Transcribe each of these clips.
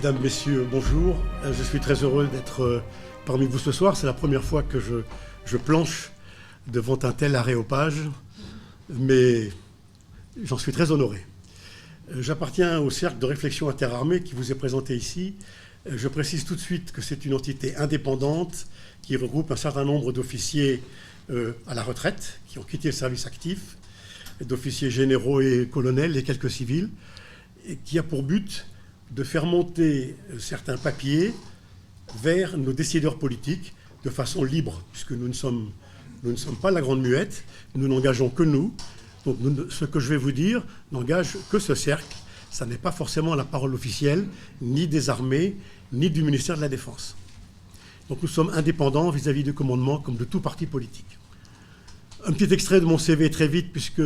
Mesdames, Messieurs, bonjour. Je suis très heureux d'être parmi vous ce soir. C'est la première fois que je planche devant un tel aréopage, mais j'en suis très honoré. J'appartiens au cercle de réflexion interarmée qui vous est présenté ici. Je précise tout de suite que c'est une entité indépendante qui regroupe un certain nombre d'officiers à la retraite, qui ont quitté le service actif, d'officiers généraux et colonels et quelques civils, et qui a pour but de faire monter certains papiers vers nos décideurs politiques de façon libre, puisque nous ne sommes pas la grande muette, nous n'engageons que nous. Donc ce que je vais vous dire n'engage que ce cercle. Ça n'est pas forcément la parole officielle, ni des armées, ni du ministère de la Défense. Donc nous sommes indépendants vis-à-vis du commandement, comme de tout parti politique. Un petit extrait de mon CV très vite, puisque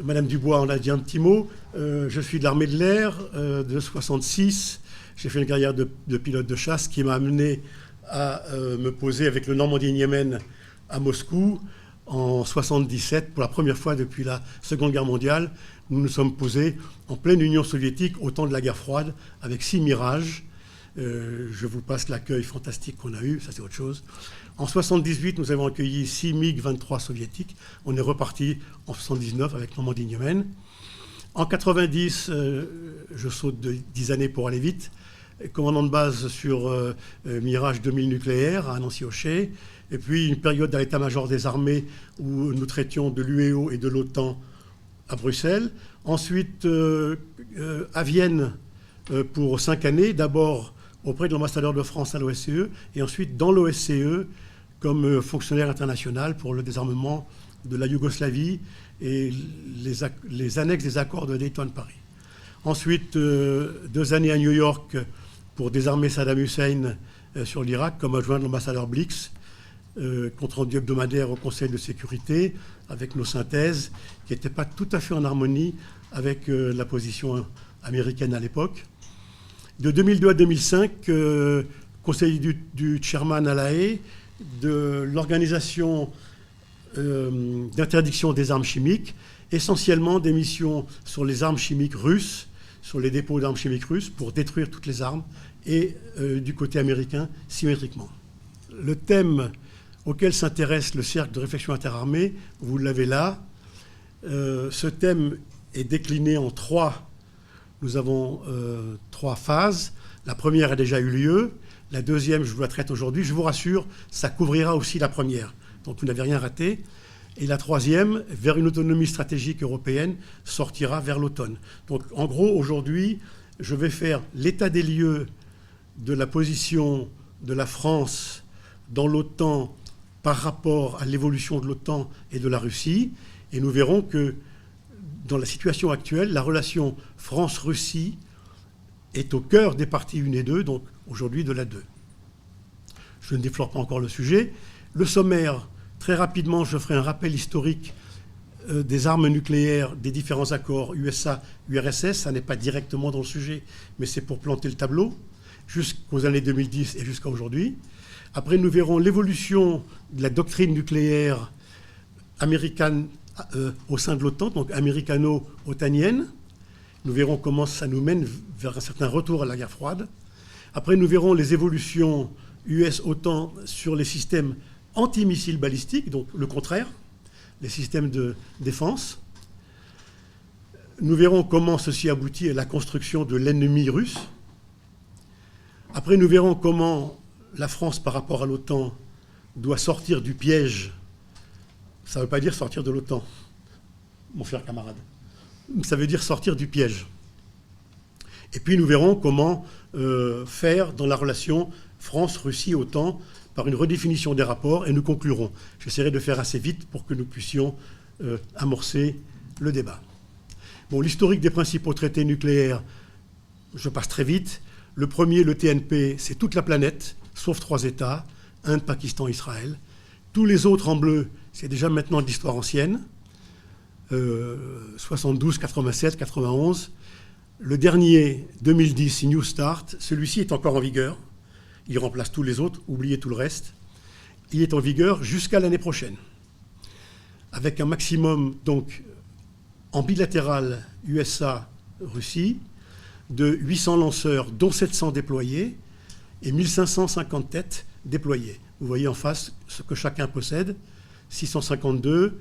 Madame Dubois en a dit un petit mot. Je suis de l'armée de l'air de 66. J'ai fait une carrière de pilote de chasse qui m'a amené à me poser avec le Normandie-Niemen à Moscou en 77. Pour la première fois depuis la Seconde Guerre mondiale, nous nous sommes posés en pleine Union soviétique au temps de la guerre froide avec 6 Mirages. Je vous passe l'accueil fantastique qu'on a eu, ça c'est autre chose. En 78, nous avons accueilli 6 MiG-23 soviétiques. On est reparti en 79 avec Normandie-Niemen. En 90, je saute de 10 années pour aller vite, commandant de base sur Mirage 2000 nucléaire à Nancy-Ochet, et puis une période à l'état-major des armées où nous traitions de l'UEO et de l'OTAN à Bruxelles. Ensuite, à Vienne pour 5 années, d'abord auprès de l'ambassadeur de France à l'OSCE, et ensuite dans l'OSCE comme fonctionnaire international pour le désarmement de la Yougoslavie et les annexes des accords de Dayton-Paris. Ensuite, 2 années à New York pour désarmer Saddam Hussein sur l'Irak comme adjoint de l'ambassadeur Blix, compte rendu hebdomadaire au Conseil de sécurité, avec nos synthèses qui n'étaient pas tout à fait en harmonie avec la position américaine à l'époque. De 2002 à 2005, conseiller du chairman à La Haye, de l'organisation d'interdiction des armes chimiques, essentiellement des missions sur les armes chimiques russes, sur les dépôts d'armes chimiques russes, pour détruire toutes les armes, et du côté américain, symétriquement. Le thème auquel s'intéresse le cercle de réflexion interarmée, vous l'avez là. Ce thème est décliné en 3. Nous avons 3 phases. La première a déjà eu lieu. La deuxième, je vous la traite aujourd'hui. Je vous rassure, ça couvrira aussi la première. Donc vous n'avez rien raté. Et la troisième, vers une autonomie stratégique européenne, sortira vers l'automne. Donc en gros, aujourd'hui, je vais faire l'état des lieux de la position de la France dans l'OTAN par rapport à l'évolution de l'OTAN et de la Russie. Et nous verrons que dans la situation actuelle, la relation France-Russie est au cœur des parties 1 et 2, donc aujourd'hui de la 2. Je ne déflore pas encore le sujet. Le sommaire, très rapidement, je ferai un rappel historique des armes nucléaires, des différents accords USA-URSS. Ça n'est pas directement dans le sujet, mais c'est pour planter le tableau, jusqu'aux années 2010 et jusqu'à aujourd'hui. Après, nous verrons l'évolution de la doctrine nucléaire américaine au sein de l'OTAN, donc américano-otanienne. Nous verrons comment ça nous mène vers un certain retour à la guerre froide. Après, nous verrons les évolutions US-OTAN sur les systèmes antimissiles balistiques, donc le contraire, les systèmes de défense. Nous verrons comment ceci aboutit à la construction de l'ennemi russe. Après, nous verrons comment la France, par rapport à l'OTAN, doit sortir du piège. Ça ne veut pas dire sortir de l'OTAN, mon cher camarade. Ça veut dire sortir du piège. Et puis nous verrons comment faire dans la relation France-Russie-OTAN par une redéfinition des rapports, et nous conclurons. J'essaierai de faire assez vite pour que nous puissions amorcer le débat. Bon, l'historique des principaux traités nucléaires, je passe très vite. Le premier, le TNP, c'est toute la planète, sauf 3 États, Inde, Pakistan, Israël. Tous les autres en bleu, c'est déjà maintenant de l'histoire ancienne, 72, 87, 91. Le dernier, 2010, New Start, celui-ci est encore en vigueur. Il remplace tous les autres, oubliez tout le reste. Il est en vigueur jusqu'à l'année prochaine, avec un maximum, donc, en bilatéral USA-Russie, de 800 lanceurs, dont 700 déployés, et 1550 têtes déployées. Vous voyez en face ce que chacun possède, 652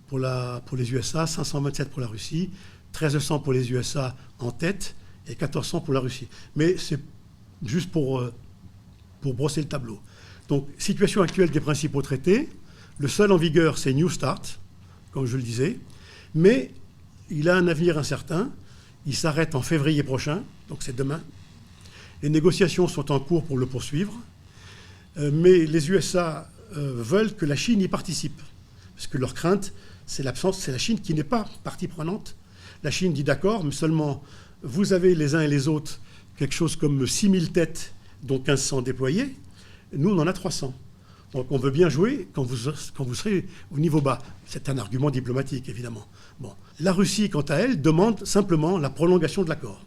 pour les USA, 527 pour la Russie, 1300 pour les USA en tête et 1400 pour la Russie. Mais c'est juste pour brosser le tableau. Donc, situation actuelle des principaux traités. Le seul en vigueur, c'est New Start, comme je le disais, mais il a un avenir incertain. Il s'arrête en février prochain, donc c'est demain. Les négociations sont en cours pour le poursuivre, mais les USA veulent que la Chine y participe, parce que leur crainte, c'est la Chine qui n'est pas partie prenante. La Chine dit d'accord, mais seulement vous avez les uns et les autres quelque chose comme 6000 têtes, dont 1500 déployées. Nous, on en a 300. Donc on veut bien jouer quand vous serez au niveau bas. C'est un argument diplomatique, évidemment. Bon. La Russie, quant à elle, demande simplement la prolongation de l'accord.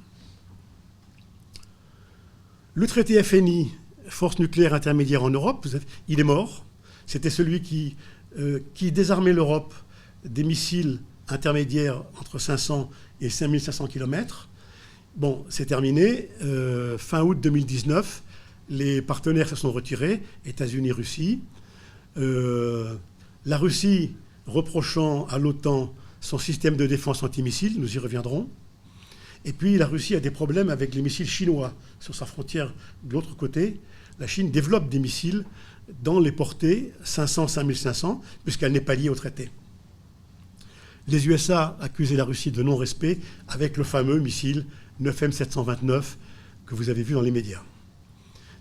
Le traité FNI, Force nucléaire intermédiaire en Europe, il est mort. C'était celui qui désarmait l'Europe des missiles intermédiaires entre 500 et 5500 km. Bon, c'est terminé. Fin août 2019, les partenaires se sont retirés, États-Unis, Russie. La Russie reprochant à l'OTAN son système de défense antimissile, nous y reviendrons. Et puis la Russie a des problèmes avec les missiles chinois sur sa frontière de l'autre côté. La Chine développe des missiles dans les portées 500-5500, puisqu'elle n'est pas liée au traité. Les USA accusaient la Russie de non-respect avec le fameux missile 9M729 que vous avez vu dans les médias.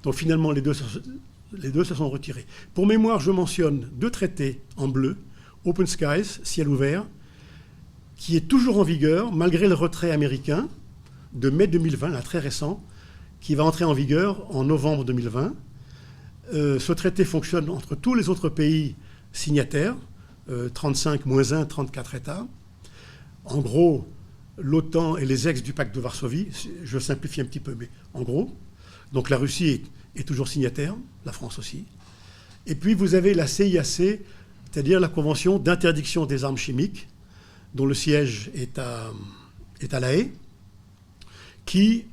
Donc finalement, les deux se sont retirés. Pour mémoire, je mentionne 2 traités en bleu, Open Skies, ciel ouvert, qui est toujours en vigueur, malgré le retrait américain de mai 2020, là, très récent, qui va entrer en vigueur en novembre 2020. Ce traité fonctionne entre tous les autres pays signataires, 35 moins 1, 34 États. En gros, l'OTAN et les ex du pacte de Varsovie, je simplifie un petit peu, mais en gros. Donc la Russie est toujours signataire, la France aussi. Et puis vous avez la CIAC, c'est-à-dire la Convention d'interdiction des armes chimiques, dont le siège est à La Haye, qui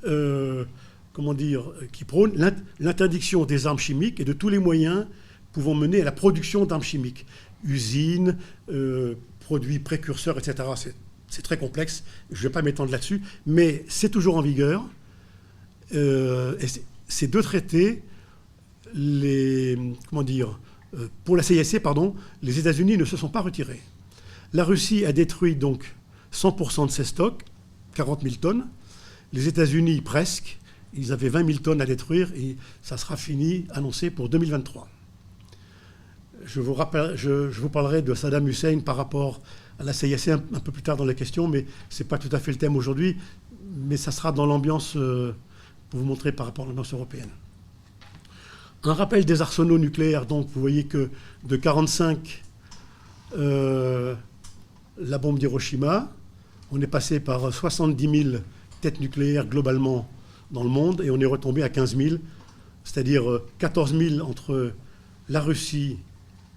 prône l'interdiction des armes chimiques et de tous les moyens pouvant mener à la production d'armes chimiques. Usines, produits précurseurs, etc. C'est très complexe, je ne vais pas m'étendre là-dessus, mais c'est toujours en vigueur. Et ces 2 traités, pour la CIAC, les États-Unis ne se sont pas retirés. La Russie a détruit donc 100% de ses stocks, 40 000 tonnes. Les États-Unis, presque. Ils avaient 20 000 tonnes à détruire et ça sera fini, annoncé pour 2023. Je vous parlerai de Saddam Hussein par rapport à la CIAC un peu plus tard dans les questions, mais ce n'est pas tout à fait le thème aujourd'hui, mais ça sera dans l'ambiance, pour vous montrer par rapport à l'ambiance européenne. Un rappel des arsenaux nucléaires, donc vous voyez que de 1945, la bombe d'Hiroshima, on est passé par 70 000 têtes nucléaires globalement dans le monde et on est retombé à 15 000, c'est-à-dire 14 000 entre la Russie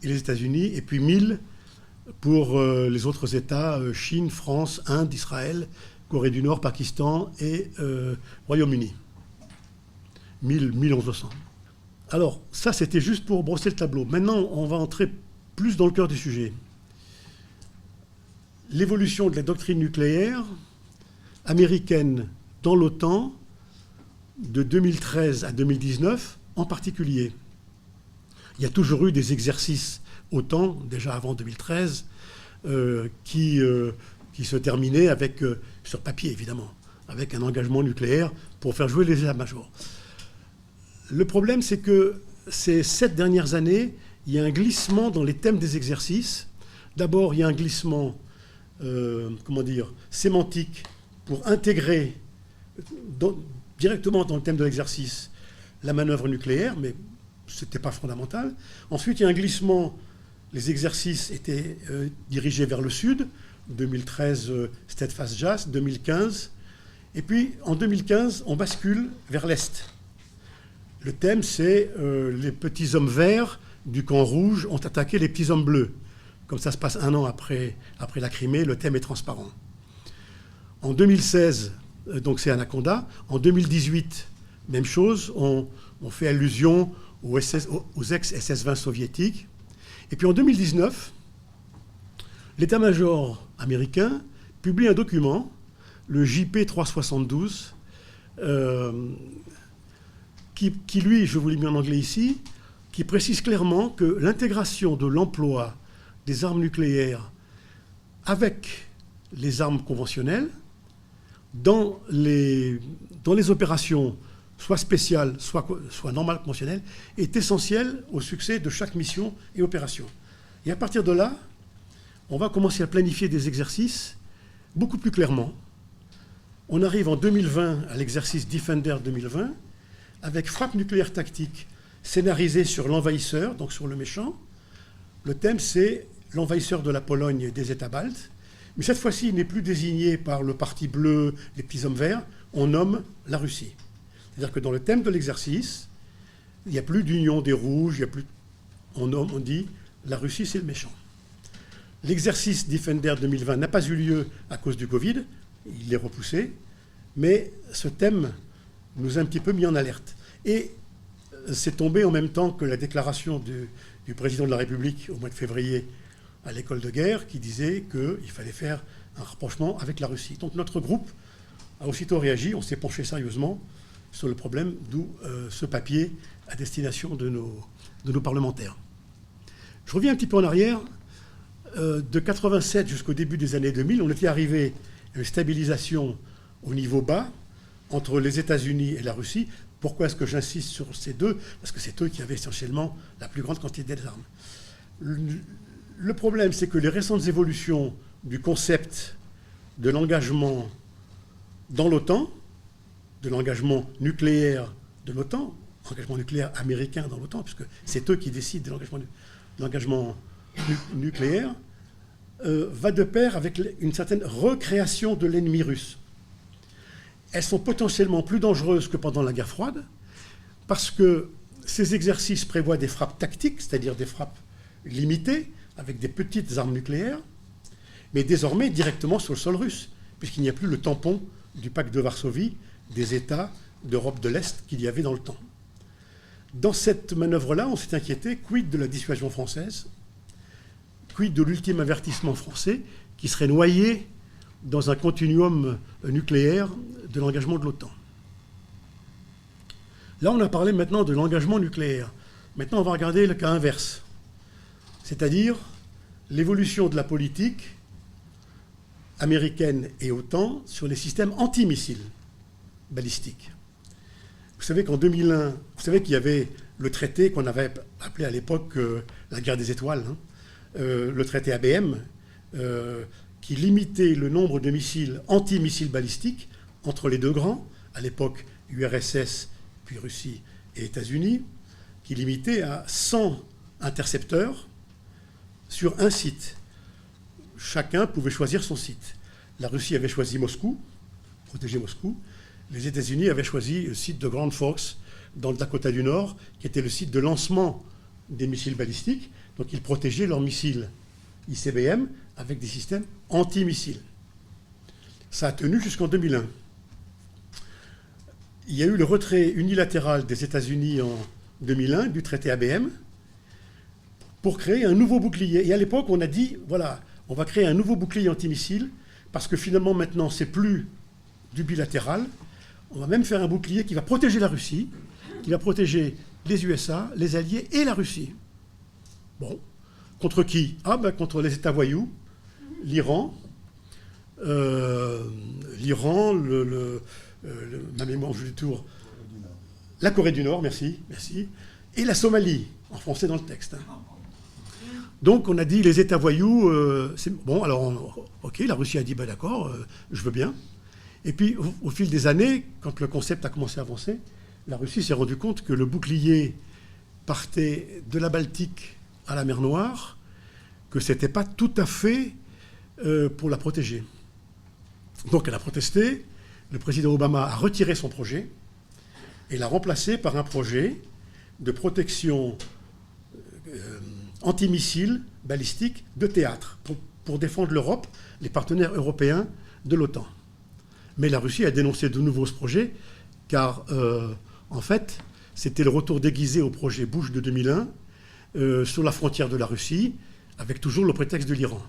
et les États-Unis et puis 1000 pour les autres États, Chine, France, Inde, Israël, Corée du Nord, Pakistan et Royaume-Uni. 1100. Alors, ça, c'était juste pour brosser le tableau. Maintenant, on va entrer plus dans le cœur du sujet. L'évolution de la doctrine nucléaire américaine dans l'OTAN de 2013 à 2019 en particulier. Il y a toujours eu des exercices OTAN, déjà avant 2013, qui se terminaient avec, sur papier évidemment, avec un engagement nucléaire pour faire jouer les états-majors. Le problème, c'est que ces 7 dernières années, il y a un glissement dans les thèmes des exercices. D'abord, il y a un glissement sémantique pour intégrer directement dans le thème de l'exercice la manœuvre nucléaire, mais ce n'était pas fondamental. Ensuite, il y a un glissement, les exercices étaient dirigés vers le sud, 2013, Steadfast JAS, 2015, et puis en 2015, on bascule vers l'est. Le thème, c'est les petits hommes verts du camp rouge ont attaqué les petits hommes bleus. Comme ça se passe un an après la Crimée, le thème est transparent. En 2016, donc c'est Anaconda. En 2018, même chose, on fait allusion aux ex-SS-20 soviétiques. Et puis en 2019, l'état-major américain publie un document, le JP 372, qui lui, je vous l'ai mis en anglais ici, qui précise clairement que l'intégration de l'emploi des armes nucléaires avec les armes conventionnelles dans les opérations soit spéciales, soit normales, conventionnelles, est essentielle au succès de chaque mission et opération. Et à partir de là, on va commencer à planifier des exercices beaucoup plus clairement. On arrive en 2020 à l'exercice Defender 2020, avec frappe nucléaire tactique scénarisée sur l'envahisseur, donc sur le méchant. Le thème, c'est l'envahisseur de la Pologne et des États baltes. Mais cette fois-ci, il n'est plus désigné par le parti bleu, les petits hommes verts, on nomme la Russie. C'est-à-dire que dans le thème de l'exercice, il n'y a plus d'union des rouges, on dit la Russie, c'est le méchant. L'exercice Defender 2020 n'a pas eu lieu à cause du Covid, il est repoussé, mais ce thème nous a un petit peu mis en alerte. Et c'est tombé en même temps que la déclaration du président de la République au mois de février à l'école de guerre qui disait qu'il fallait faire un rapprochement avec la Russie. Donc notre groupe a aussitôt réagi, on s'est penché sérieusement sur le problème, d'où ce papier à destination de nos parlementaires. Je reviens un petit peu en arrière. De 1987 jusqu'au début des années 2000, on était arrivé à une stabilisation au niveau bas entre les États-Unis et la Russie. Pourquoi est-ce que j'insiste sur ces deux? Parce que c'est eux qui avaient essentiellement la plus grande quantité d'armes. Le problème, c'est que les récentes évolutions du concept de l'engagement dans l'OTAN, de l'engagement nucléaire de l'OTAN, engagement nucléaire américain dans l'OTAN, puisque c'est eux qui décident de l'engagement nucléaire, va de pair avec une certaine recréation de l'ennemi russe. Elles sont potentiellement plus dangereuses que pendant la guerre froide, parce que ces exercices prévoient des frappes tactiques, c'est-à-dire des frappes limitées, avec des petites armes nucléaires, mais désormais directement sur le sol russe, puisqu'il n'y a plus le tampon du pacte de Varsovie, des États d'Europe de l'Est qu'il y avait dans le temps. Dans cette manœuvre-là, on s'est inquiété, quid de la dissuasion française, quid de l'ultime avertissement français, qui serait noyé dans un continuum nucléaire de l'engagement de l'OTAN. Là, on a parlé maintenant de l'engagement nucléaire. Maintenant, on va regarder le cas inverse, c'est-à-dire l'évolution de la politique américaine et OTAN sur les systèmes antimissiles balistiques. Vous savez qu'en 2001, vous savez qu'il y avait le traité qu'on avait appelé à l'époque la guerre des étoiles, le traité ABM, qui limitait le nombre de missiles antimissiles balistiques entre les deux grands, à l'époque URSS, puis Russie et États-Unis, qui limitait à 100 intercepteurs sur un site. Chacun pouvait choisir son site. La Russie avait choisi Moscou, protéger Moscou. Les États-Unis avaient choisi le site de Grand Forks, dans le Dakota du Nord, qui était le site de lancement des missiles balistiques. Donc ils protégeaient leurs missiles ICBM avec des systèmes anti-missiles. Ça a tenu jusqu'en 2001. Il y a eu le retrait unilatéral des États-Unis en 2001 du traité ABM pour créer un nouveau bouclier. Et à l'époque, on a dit, voilà, on va créer un nouveau bouclier antimissile parce que finalement, maintenant, c'est plus du bilatéral. On va même faire un bouclier qui va protéger la Russie, qui va protéger les USA, les Alliés et la Russie. Bon. Contre qui? Contre les États voyous, l'Iran, ma mémoire joue du tour, la Corée du Nord, merci, et la Somalie, en français dans le texte. Donc on a dit les États voyous, bon, alors, ok, la Russie a dit, d'accord, je veux bien. Et puis, au fil des années, quand le concept a commencé à avancer, la Russie s'est rendue compte que le bouclier partait de la Baltique à la mer Noire, que ce n'était pas tout à fait pour la protéger. Donc elle a protesté, le président Obama a retiré son projet et l'a remplacé par un projet de protection antimissile balistique de théâtre pour défendre l'Europe, les partenaires européens de l'OTAN. Mais la Russie a dénoncé de nouveau ce projet, car en fait, c'était le retour déguisé au projet Bush de 2001, sur la frontière de la Russie, avec toujours le prétexte de l'Iran.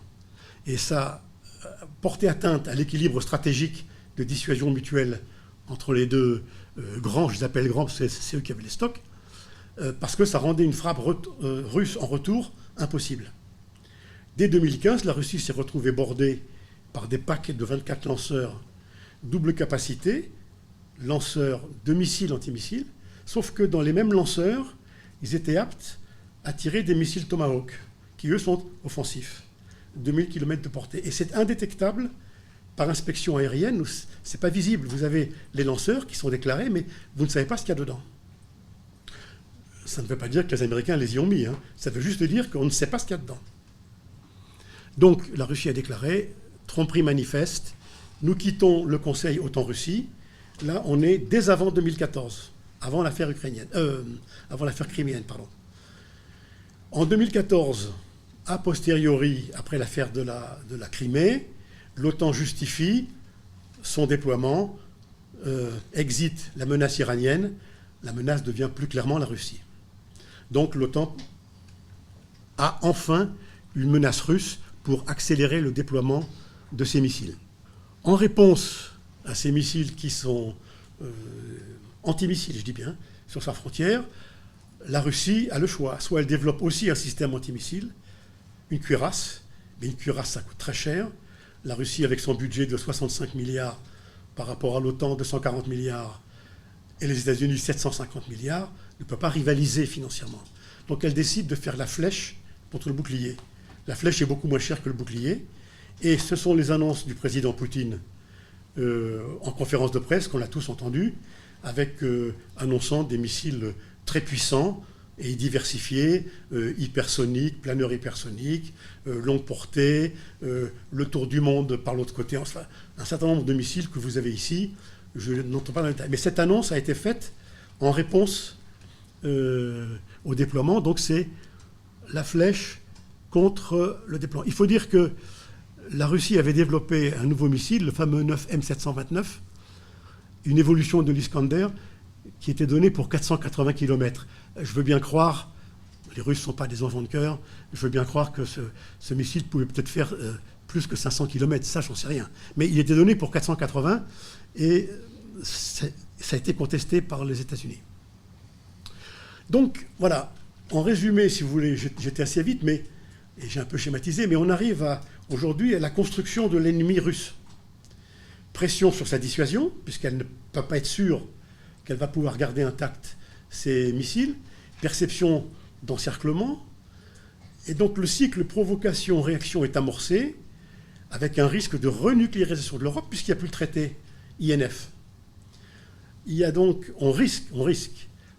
Et ça portait atteinte à l'équilibre stratégique de dissuasion mutuelle entre les deux grands, je les appelle grands parce que c'est eux qui avaient les stocks, parce que ça rendait une frappe russe en retour impossible. Dès 2015, la Russie s'est retrouvée bordée par des packs de 24 lanceurs double capacité, lanceurs de missiles antimissiles, sauf que dans les mêmes lanceurs, ils étaient aptes à tirer des missiles Tomahawk, qui eux sont offensifs, 2000 km de portée. Et c'est indétectable par inspection aérienne, c'est pas visible. Vous avez les lanceurs qui sont déclarés, mais vous ne savez pas ce qu'il y a dedans. Ça ne veut pas dire que les Américains les y ont mis, hein. Ça veut juste dire qu'on ne sait pas ce qu'il y a dedans. Donc la Russie a déclaré, tromperie manifeste, nous quittons le Conseil OTAN-Russie. Là, on est dès avant 2014, avant l'affaire avant l'affaire criméenne, pardon. En 2014, a posteriori, après l'affaire de la Crimée, l'OTAN justifie son déploiement, exit la menace iranienne, la menace devient plus clairement la Russie. Donc l'OTAN a enfin une menace russe pour accélérer le déploiement de ces missiles. En réponse à ces missiles qui sont antimissiles, je dis bien, sur sa frontière, la Russie a le choix. Soit elle développe aussi un système antimissile, une cuirasse, mais une cuirasse ça coûte très cher. La Russie, avec son budget de 65 milliards par rapport à l'OTAN de 140 milliards et les États-Unis 750 milliards, ne peut pas rivaliser financièrement. Donc elle décide de faire la flèche contre le bouclier. La flèche est beaucoup moins chère que le bouclier. Et ce sont les annonces du président Poutine en conférence de presse qu'on a tous entendues, avec annonçant des missiles très puissants et diversifiés, hypersoniques, planeurs hypersoniques, longue portée, le tour du monde par l'autre côté. Enfin, un certain nombre de missiles que vous avez ici, je n'entends pas dans le détail. Mais cette annonce a été faite en réponse au déploiement. Donc c'est la flèche contre le déploiement. Il faut dire que la Russie avait développé un nouveau missile, le fameux 9 M729, une évolution de l'Iskander qui était donnée pour 480 km. Je veux bien croire, les Russes ne sont pas des enfants de cœur, je veux bien croire que ce missile pouvait peut-être faire plus que 500 km, ça j'en sais rien. Mais il était donné pour 480 et ça a été contesté par les États-Unis. Donc voilà, en résumé, si vous voulez, j'étais assez vite, mais et j'ai un peu schématisé, mais on arrive aujourd'hui à la construction de l'ennemi russe. Pression sur sa dissuasion, puisqu'elle ne peut pas être sûre qu'elle va pouvoir garder intacts ses missiles, perception d'encerclement, et donc le cycle provocation-réaction est amorcé, avec un risque de renucléarisation de l'Europe, puisqu'il n'y a plus le traité INF. Il y a donc, on risque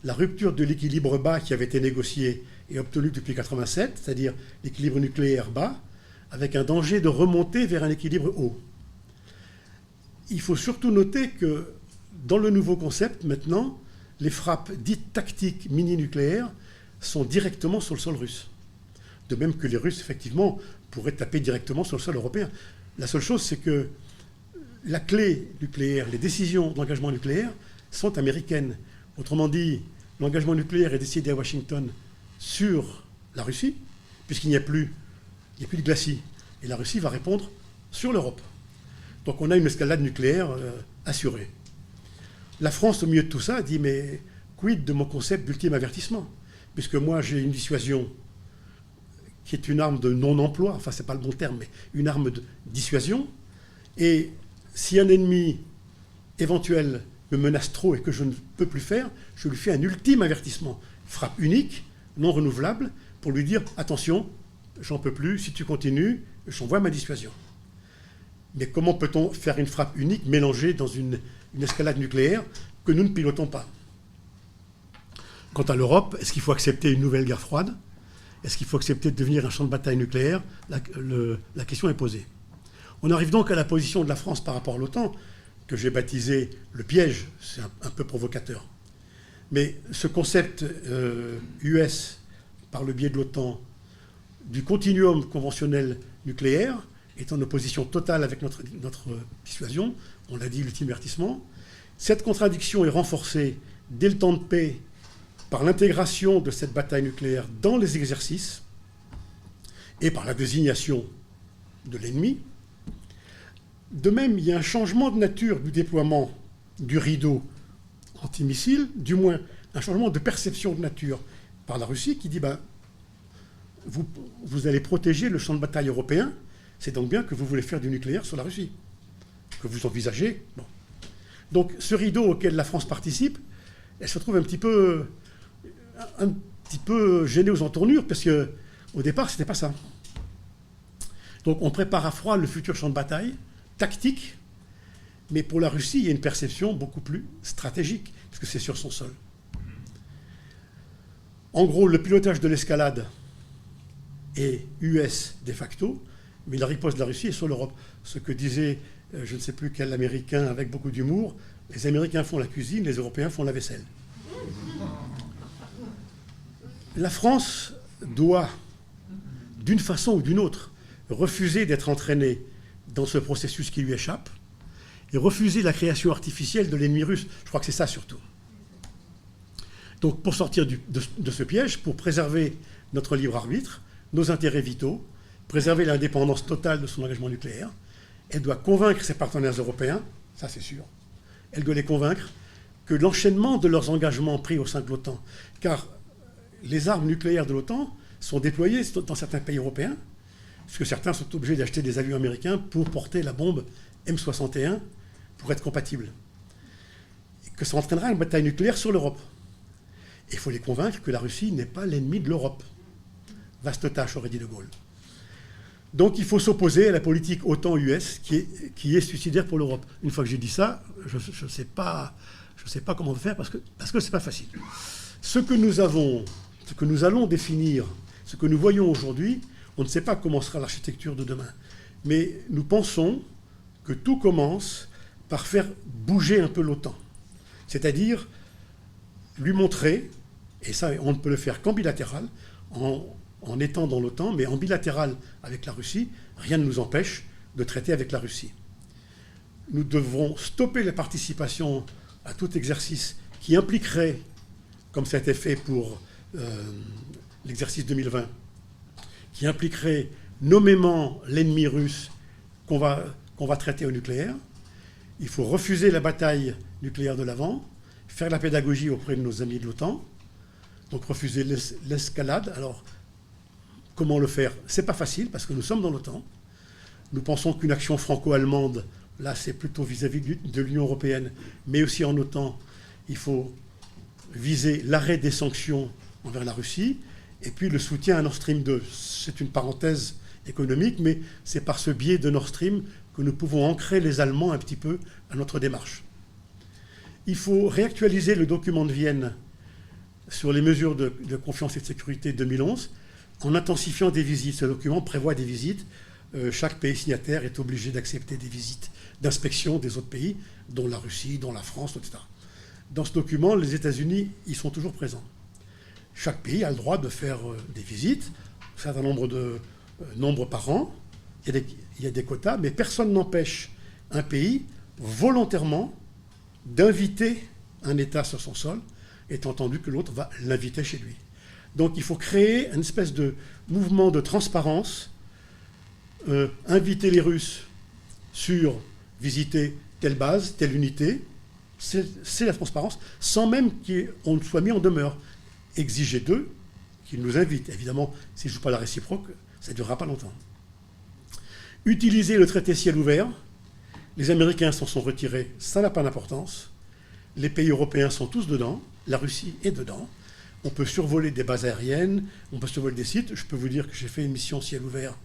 la rupture de l'équilibre bas qui avait été négocié et obtenu depuis 1987, c'est-à-dire l'équilibre nucléaire bas, avec un danger de remonter vers un équilibre haut. Il faut surtout noter que dans le nouveau concept, maintenant, les frappes dites tactiques mini-nucléaires sont directement sur le sol russe. De même que les Russes, effectivement, pourraient taper directement sur le sol européen. La seule chose, c'est que la clé nucléaire, les décisions d'engagement nucléaire sont américaines. Autrement dit, l'engagement nucléaire est décidé à Washington sur la Russie, puisqu'il n'y a plus de glacis. Et la Russie va répondre sur l'Europe. Donc on a une escalade nucléaire assurée. La France, au milieu de tout ça, dit « mais quid de mon concept d'ultime avertissement ?» Puisque moi, j'ai une dissuasion qui est une arme de non-emploi, enfin, c'est pas le bon terme, mais une arme de dissuasion. Et si un ennemi éventuel me menace trop et que je ne peux plus faire, je lui fais un ultime avertissement. Frappe unique, non renouvelable, pour lui dire « attention, j'en peux plus, si tu continues, j'envoie ma dissuasion ». Mais comment peut-on faire une frappe unique mélangée dans une escalade nucléaire que nous ne pilotons pas? Quant à l'Europe, est-ce qu'il faut accepter une nouvelle guerre froide? Est-ce qu'il faut accepter de devenir un champ de bataille nucléaire? La question est posée. On arrive donc à la position de la France par rapport à l'OTAN, que j'ai baptisé le piège, c'est un peu provocateur. Mais ce concept US, par le biais de l'OTAN, du continuum conventionnel nucléaire, est en opposition totale avec notre dissuasion. On l'a dit, l'ultimatisme. Cette contradiction est renforcée dès le temps de paix par l'intégration de cette bataille nucléaire dans les exercices et par la désignation de l'ennemi. De même, il y a un changement de nature du déploiement du rideau antimissile, du moins un changement de perception de nature par la Russie qui dit vous allez protéger le champ de bataille européen, c'est donc bien que vous voulez faire du nucléaire sur la Russie, que vous envisagez. Bon. Donc ce rideau auquel la France participe, elle se trouve un petit peu gênée aux entournures, parce qu'au départ, ce n'était pas ça. Donc on prépare à froid le futur champ de bataille, tactique, mais pour la Russie, il y a une perception beaucoup plus stratégique, parce que c'est sur son sol. En gros, le pilotage de l'escalade est US de facto, mais la riposte de la Russie est sur l'Europe. Ce que disait, je ne sais plus quel Américain avec beaucoup d'humour, les Américains font la cuisine, les Européens font la vaisselle. La France doit, d'une façon ou d'une autre, refuser d'être entraînée dans ce processus qui lui échappe et refuser la création artificielle de l'ennemi russe. Je crois que c'est ça surtout. Donc pour sortir de ce piège, pour préserver notre libre arbitre, nos intérêts vitaux, préserver l'indépendance totale de son engagement nucléaire, elle doit convaincre ses partenaires européens, ça c'est sûr, elle doit les convaincre que l'enchaînement de leurs engagements pris au sein de l'OTAN, car les armes nucléaires de l'OTAN sont déployées dans certains pays européens, puisque certains sont obligés d'acheter des avions américains pour porter la bombe M61 pour être compatibles. Et que ça entraînera une bataille nucléaire sur l'Europe. Il faut les convaincre que la Russie n'est pas l'ennemi de l'Europe. Vaste tâche, aurait dit De Gaulle. Donc il faut s'opposer à la politique OTAN-US qui est suicidaire pour l'Europe. Une fois que j'ai dit ça, je ne sais pas comment faire parce que ce n'est pas facile. Ce que nous allons définir, ce que nous voyons aujourd'hui, on ne sait pas comment sera l'architecture de demain. Mais nous pensons que tout commence par faire bouger un peu l'OTAN. C'est-à-dire lui montrer, et ça on ne peut le faire qu'en bilatéral, en étant dans l'OTAN, mais en bilatéral avec la Russie, rien ne nous empêche de traiter avec la Russie. Nous devrons stopper la participation à tout exercice qui impliquerait, comme ça a été fait pour l'exercice 2020, qui impliquerait nommément l'ennemi russe qu'on va traiter au nucléaire. Il faut refuser la bataille nucléaire de l'avant, faire la pédagogie auprès de nos amis de l'OTAN, donc refuser l'escalade. Alors, comment le faire? C'est pas facile parce que nous sommes dans l'OTAN. Nous pensons qu'une action franco-allemande, là c'est plutôt vis-à-vis de l'Union européenne, mais aussi en OTAN, il faut viser l'arrêt des sanctions envers la Russie et puis le soutien à Nord Stream 2. C'est une parenthèse économique, mais c'est par ce biais de Nord Stream que nous pouvons ancrer les Allemands un petit peu à notre démarche. Il faut réactualiser le document de Vienne sur les mesures de confiance et de sécurité 2011 en intensifiant des visites. Ce document prévoit des visites. Chaque pays signataire est obligé d'accepter des visites d'inspection des autres pays, dont la Russie, dont la France, etc. Dans ce document, les États-Unis y sont toujours présents. Chaque pays a le droit de faire des visites, un certain nombre par an. Il y a des quotas, mais personne n'empêche un pays volontairement d'inviter un État sur son sol, étant entendu que l'autre va l'inviter chez lui. Donc il faut créer une espèce de mouvement de transparence, inviter les Russes sur visiter telle base, telle unité, c'est la transparence, sans même qu'on soit mis en demeure. Exiger d'eux qu'ils nous invitent. Évidemment, s'ils ne jouent pas la réciproque, ça ne durera pas longtemps. Utiliser le traité ciel ouvert. Les Américains s'en sont retirés, ça n'a pas d'importance. Les pays européens sont tous dedans, la Russie est dedans. On peut survoler des bases aériennes, on peut survoler des sites. Je peux vous dire que j'ai fait une mission ciel ouvert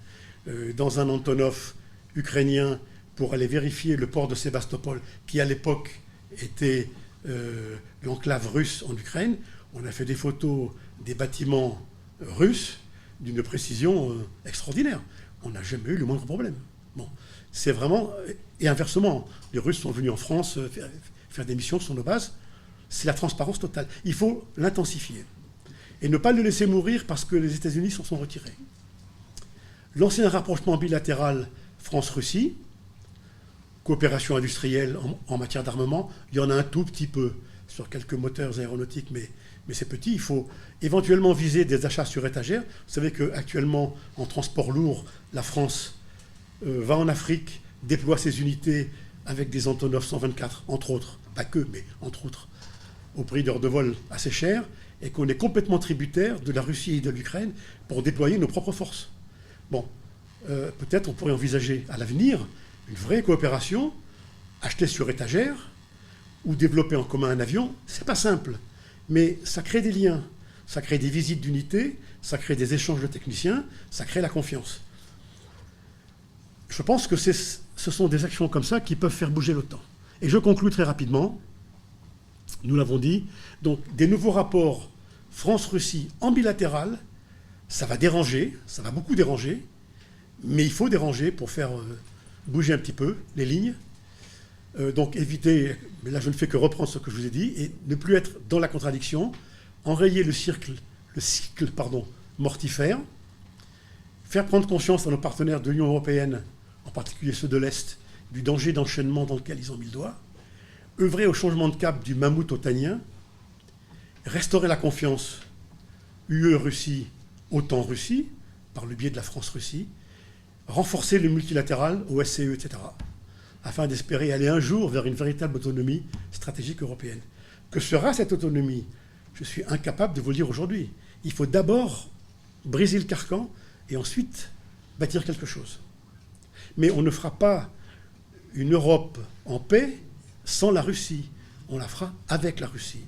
dans un Antonov ukrainien pour aller vérifier le port de Sébastopol, qui à l'époque était l'enclave russe en Ukraine. On a fait des photos des bâtiments russes d'une précision extraordinaire. On n'a jamais eu le moindre problème. Bon, c'est vraiment... Et inversement, les Russes sont venus en France faire des missions sur nos bases. C'est la transparence totale. Il faut l'intensifier. Et ne pas le laisser mourir parce que les États-Unis s'en sont retirés. Lancer un rapprochement bilatéral France-Russie, coopération industrielle en matière d'armement, il y en a un tout petit peu sur quelques moteurs aéronautiques, mais c'est petit. Il faut éventuellement viser des achats sur étagère. Vous savez qu'actuellement, en transport lourd, la France va en Afrique, déploie ses unités avec des Antonov 124, entre autres, pas que, mais entre autres, au prix d'heures de vol assez cher, et qu'on est complètement tributaire de la Russie et de l'Ukraine pour déployer nos propres forces. Bon, peut-être on pourrait envisager à l'avenir une vraie coopération, acheter sur étagère, ou développer en commun un avion. C'est pas simple, mais ça crée des liens, ça crée des visites d'unités, ça crée des échanges de techniciens, ça crée la confiance. Je pense que ce sont des actions comme ça qui peuvent faire bouger l'OTAN. Et je conclus très rapidement, nous l'avons dit, donc des nouveaux rapports France-Russie en bilatéral, ça va déranger, ça va beaucoup déranger, mais il faut déranger pour faire bouger un petit peu les lignes. Donc éviter, mais là je ne fais que reprendre ce que je vous ai dit, et ne plus être dans la contradiction, enrayer le cycle mortifère, faire prendre conscience à nos partenaires de l'Union européenne, en particulier ceux de l'Est, du danger d'enchaînement dans lequel ils ont mis le doigt, œuvrer au changement de cap du mammouth otanien, restaurer la confiance UE-Russie, OTAN-Russie, par le biais de la France-Russie, renforcer le multilatéral, OSCE, etc., afin d'espérer aller un jour vers une véritable autonomie stratégique européenne. Que sera cette autonomie? Je suis incapable de vous le dire aujourd'hui. Il faut d'abord briser le carcan et ensuite bâtir quelque chose. Mais on ne fera pas une Europe en paix sans la Russie. On la fera avec la Russie.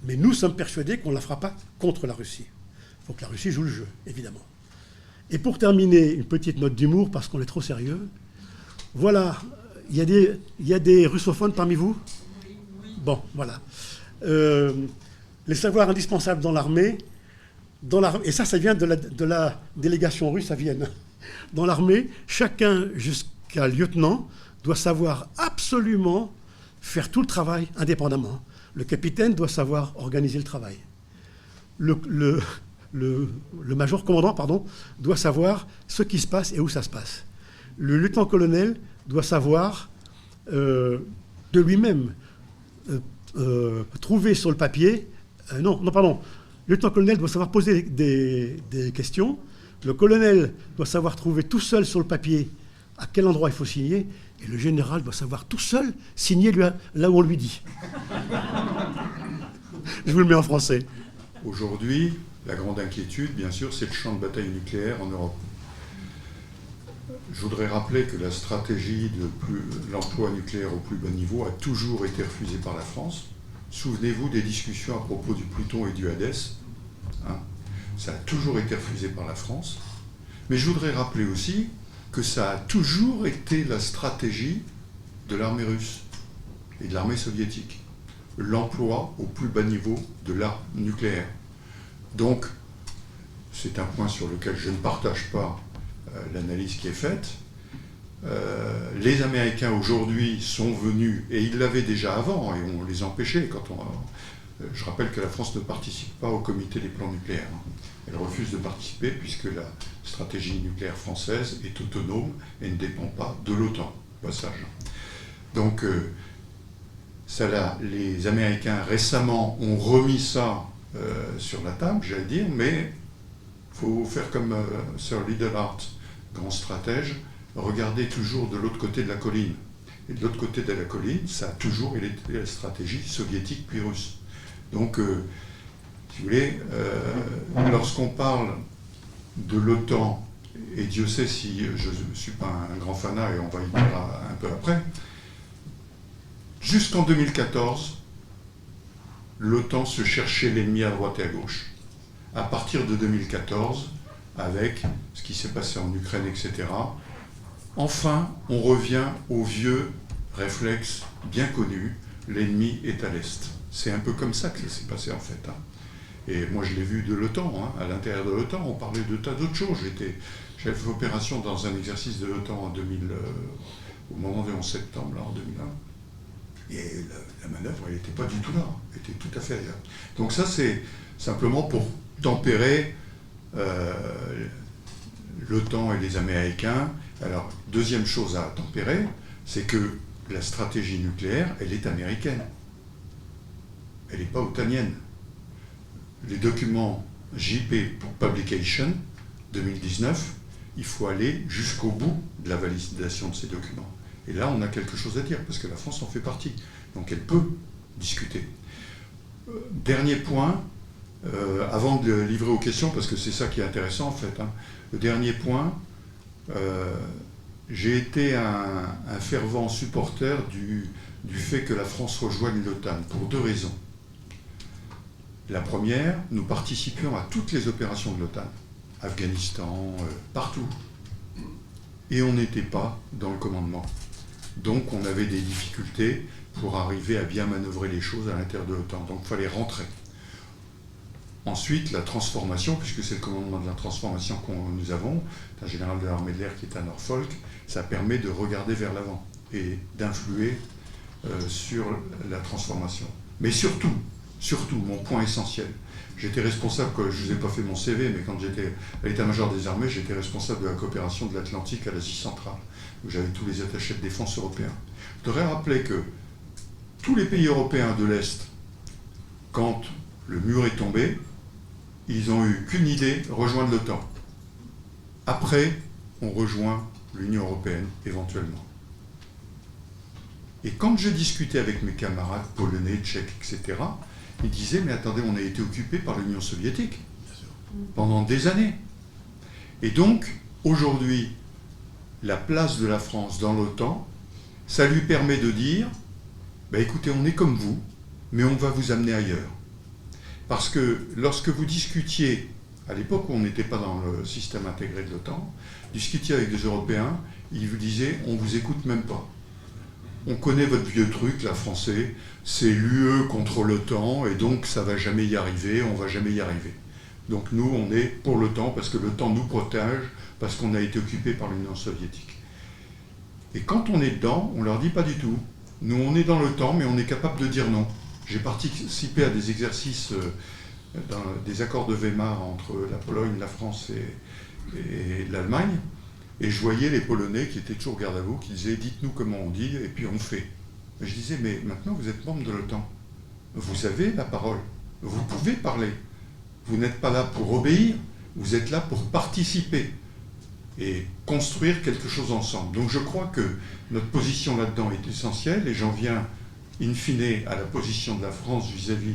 Mais nous sommes persuadés qu'on ne la fera pas contre la Russie. Il faut que la Russie joue le jeu, évidemment. Et pour terminer, une petite note d'humour, parce qu'on est trop sérieux. Voilà, il y a des russophones parmi vous? Bon, voilà. Les savoirs indispensables dans l'armée, et ça vient de la délégation russe à Vienne. Dans l'armée, chacun, jusqu'à lieutenant, doit savoir absolument faire tout le travail indépendamment. Le capitaine doit savoir organiser le travail. Le major commandant, doit savoir ce qui se passe et où ça se passe. Le lieutenant-colonel doit savoir de lui-même trouver sur le papier... Le lieutenant-colonel doit savoir poser des questions. Le colonel doit savoir trouver tout seul sur le papier à quel endroit il faut signer. Et le général doit savoir tout seul signer là où on lui dit. Je vous le mets en français. Aujourd'hui, la grande inquiétude, bien sûr, c'est le champ de bataille nucléaire en Europe. Je voudrais rappeler que la stratégie de l'emploi nucléaire au plus bas niveau a toujours été refusée par la France. Souvenez-vous des discussions à propos du Pluton et du Hadès. Ça a toujours été refusé par la France. Mais je voudrais rappeler aussi que ça a toujours été la stratégie de l'armée russe et de l'armée soviétique. L'emploi au plus bas niveau de l'arme nucléaire. Donc, c'est un point sur lequel je ne partage pas l'analyse qui est faite. Les Américains aujourd'hui sont venus, et ils l'avaient déjà avant, et on les empêchait. Je rappelle que la France ne participe pas au comité des plans nucléaires. Elle refuse de participer puisque la stratégie nucléaire française est autonome et ne dépend pas de l'OTAN, au passage. Donc, les Américains récemment ont remis ça sur la table, j'allais dire, mais il faut faire comme Sir Liddell-Hart, grand stratège, regarder toujours de l'autre côté de la colline. Et de l'autre côté de la colline, ça a toujours été la stratégie soviétique puis russe. Donc, si vous voulez, lorsqu'on parle de l'OTAN, et Dieu sait si je ne suis pas un grand fanat, et on va y venir un peu après, jusqu'en 2014, l'OTAN se cherchait l'ennemi à droite et à gauche. À partir de 2014, avec ce qui s'est passé en Ukraine, etc., enfin, on revient au vieux réflexe bien connu, l'ennemi est à l'Est. C'est un peu comme ça que ça s'est passé en fait. Et moi je l'ai vu de l'OTAN, à l'intérieur de l'OTAN, on parlait de tas d'autres choses. J'avais fait opération dans un exercice de l'OTAN au moment du 11 septembre, là, en 2001. Et la manœuvre, elle n'était pas du tout là, elle était tout à fait ailleurs. Donc ça, c'est simplement pour tempérer l'OTAN et les Américains Alors, deuxième chose à tempérer, c'est que la stratégie nucléaire, elle est américaine. Elle n'est pas otanienne. Les documents JP Publication 2019, il faut aller jusqu'au bout de la validation de ces documents. Et là, on a quelque chose à dire, parce que la France en fait partie. Donc elle peut discuter. Dernier point, avant de le livrer aux questions, parce que c'est ça qui est intéressant en fait. Le dernier point, j'ai été un fervent supporter du fait que la France rejoigne l'OTAN, pour deux raisons. La première, nous participions à toutes les opérations de l'OTAN, Afghanistan, partout. Et on n'était pas dans le commandement. Donc on avait des difficultés pour arriver à bien manœuvrer les choses à l'intérieur de l'OTAN. Donc il fallait rentrer. Ensuite, la transformation, puisque c'est le commandement de la transformation que nous avons, un général de l'armée de l'air qui est à Norfolk, ça permet de regarder vers l'avant et d'influer sur la transformation. Mais surtout, mon point essentiel, j'étais responsable, je ne vous ai pas fait mon CV, mais quand j'étais à l'état-major des armées, j'étais responsable de la coopération de l'Atlantique à l'Asie centrale, où j'avais tous les attachés de défense européens. Je voudrais rappeler que tous les pays européens de l'Est, quand le mur est tombé, ils n'ont eu qu'une idée, rejoindre l'OTAN. Après, on rejoint l'Union européenne, éventuellement. Et quand j'ai discuté avec mes camarades polonais, tchèques, etc., ils disaient, mais attendez, on a été occupé par l'Union soviétique pendant des années. Et donc, aujourd'hui, la place de la France dans l'OTAN, ça lui permet de dire, écoutez, on est comme vous, mais on va vous amener ailleurs. Parce que lorsque vous discutiez, à l'époque où on n'était pas dans le système intégré de l'OTAN, discutiez avec des Européens, ils vous disaient, on ne vous écoute même pas. On connaît votre vieux truc, là, français, c'est l'UE contre l'OTAN, et donc ça ne va jamais y arriver, on ne va jamais y arriver. Donc nous, on est pour l'OTAN, parce que l'OTAN nous protège, parce qu'on a été occupé par l'Union soviétique. Et quand on est dedans, on leur dit pas du tout. Nous, on est dans l'OTAN, mais on est capable de dire non. J'ai participé à des exercices, dans des accords de Weimar entre la Pologne, la France et l'Allemagne, et je voyais les Polonais qui étaient toujours garde à vous, qui disaient « dites-nous comment on dit, et puis on fait ». Je disais « mais maintenant vous êtes membre de l'OTAN, vous avez la parole, vous pouvez parler, vous n'êtes pas là pour obéir, vous êtes là pour participer et construire quelque chose ensemble ». Donc je crois que notre position là-dedans est essentielle, et j'en viens in fine à la position de la France vis-à-vis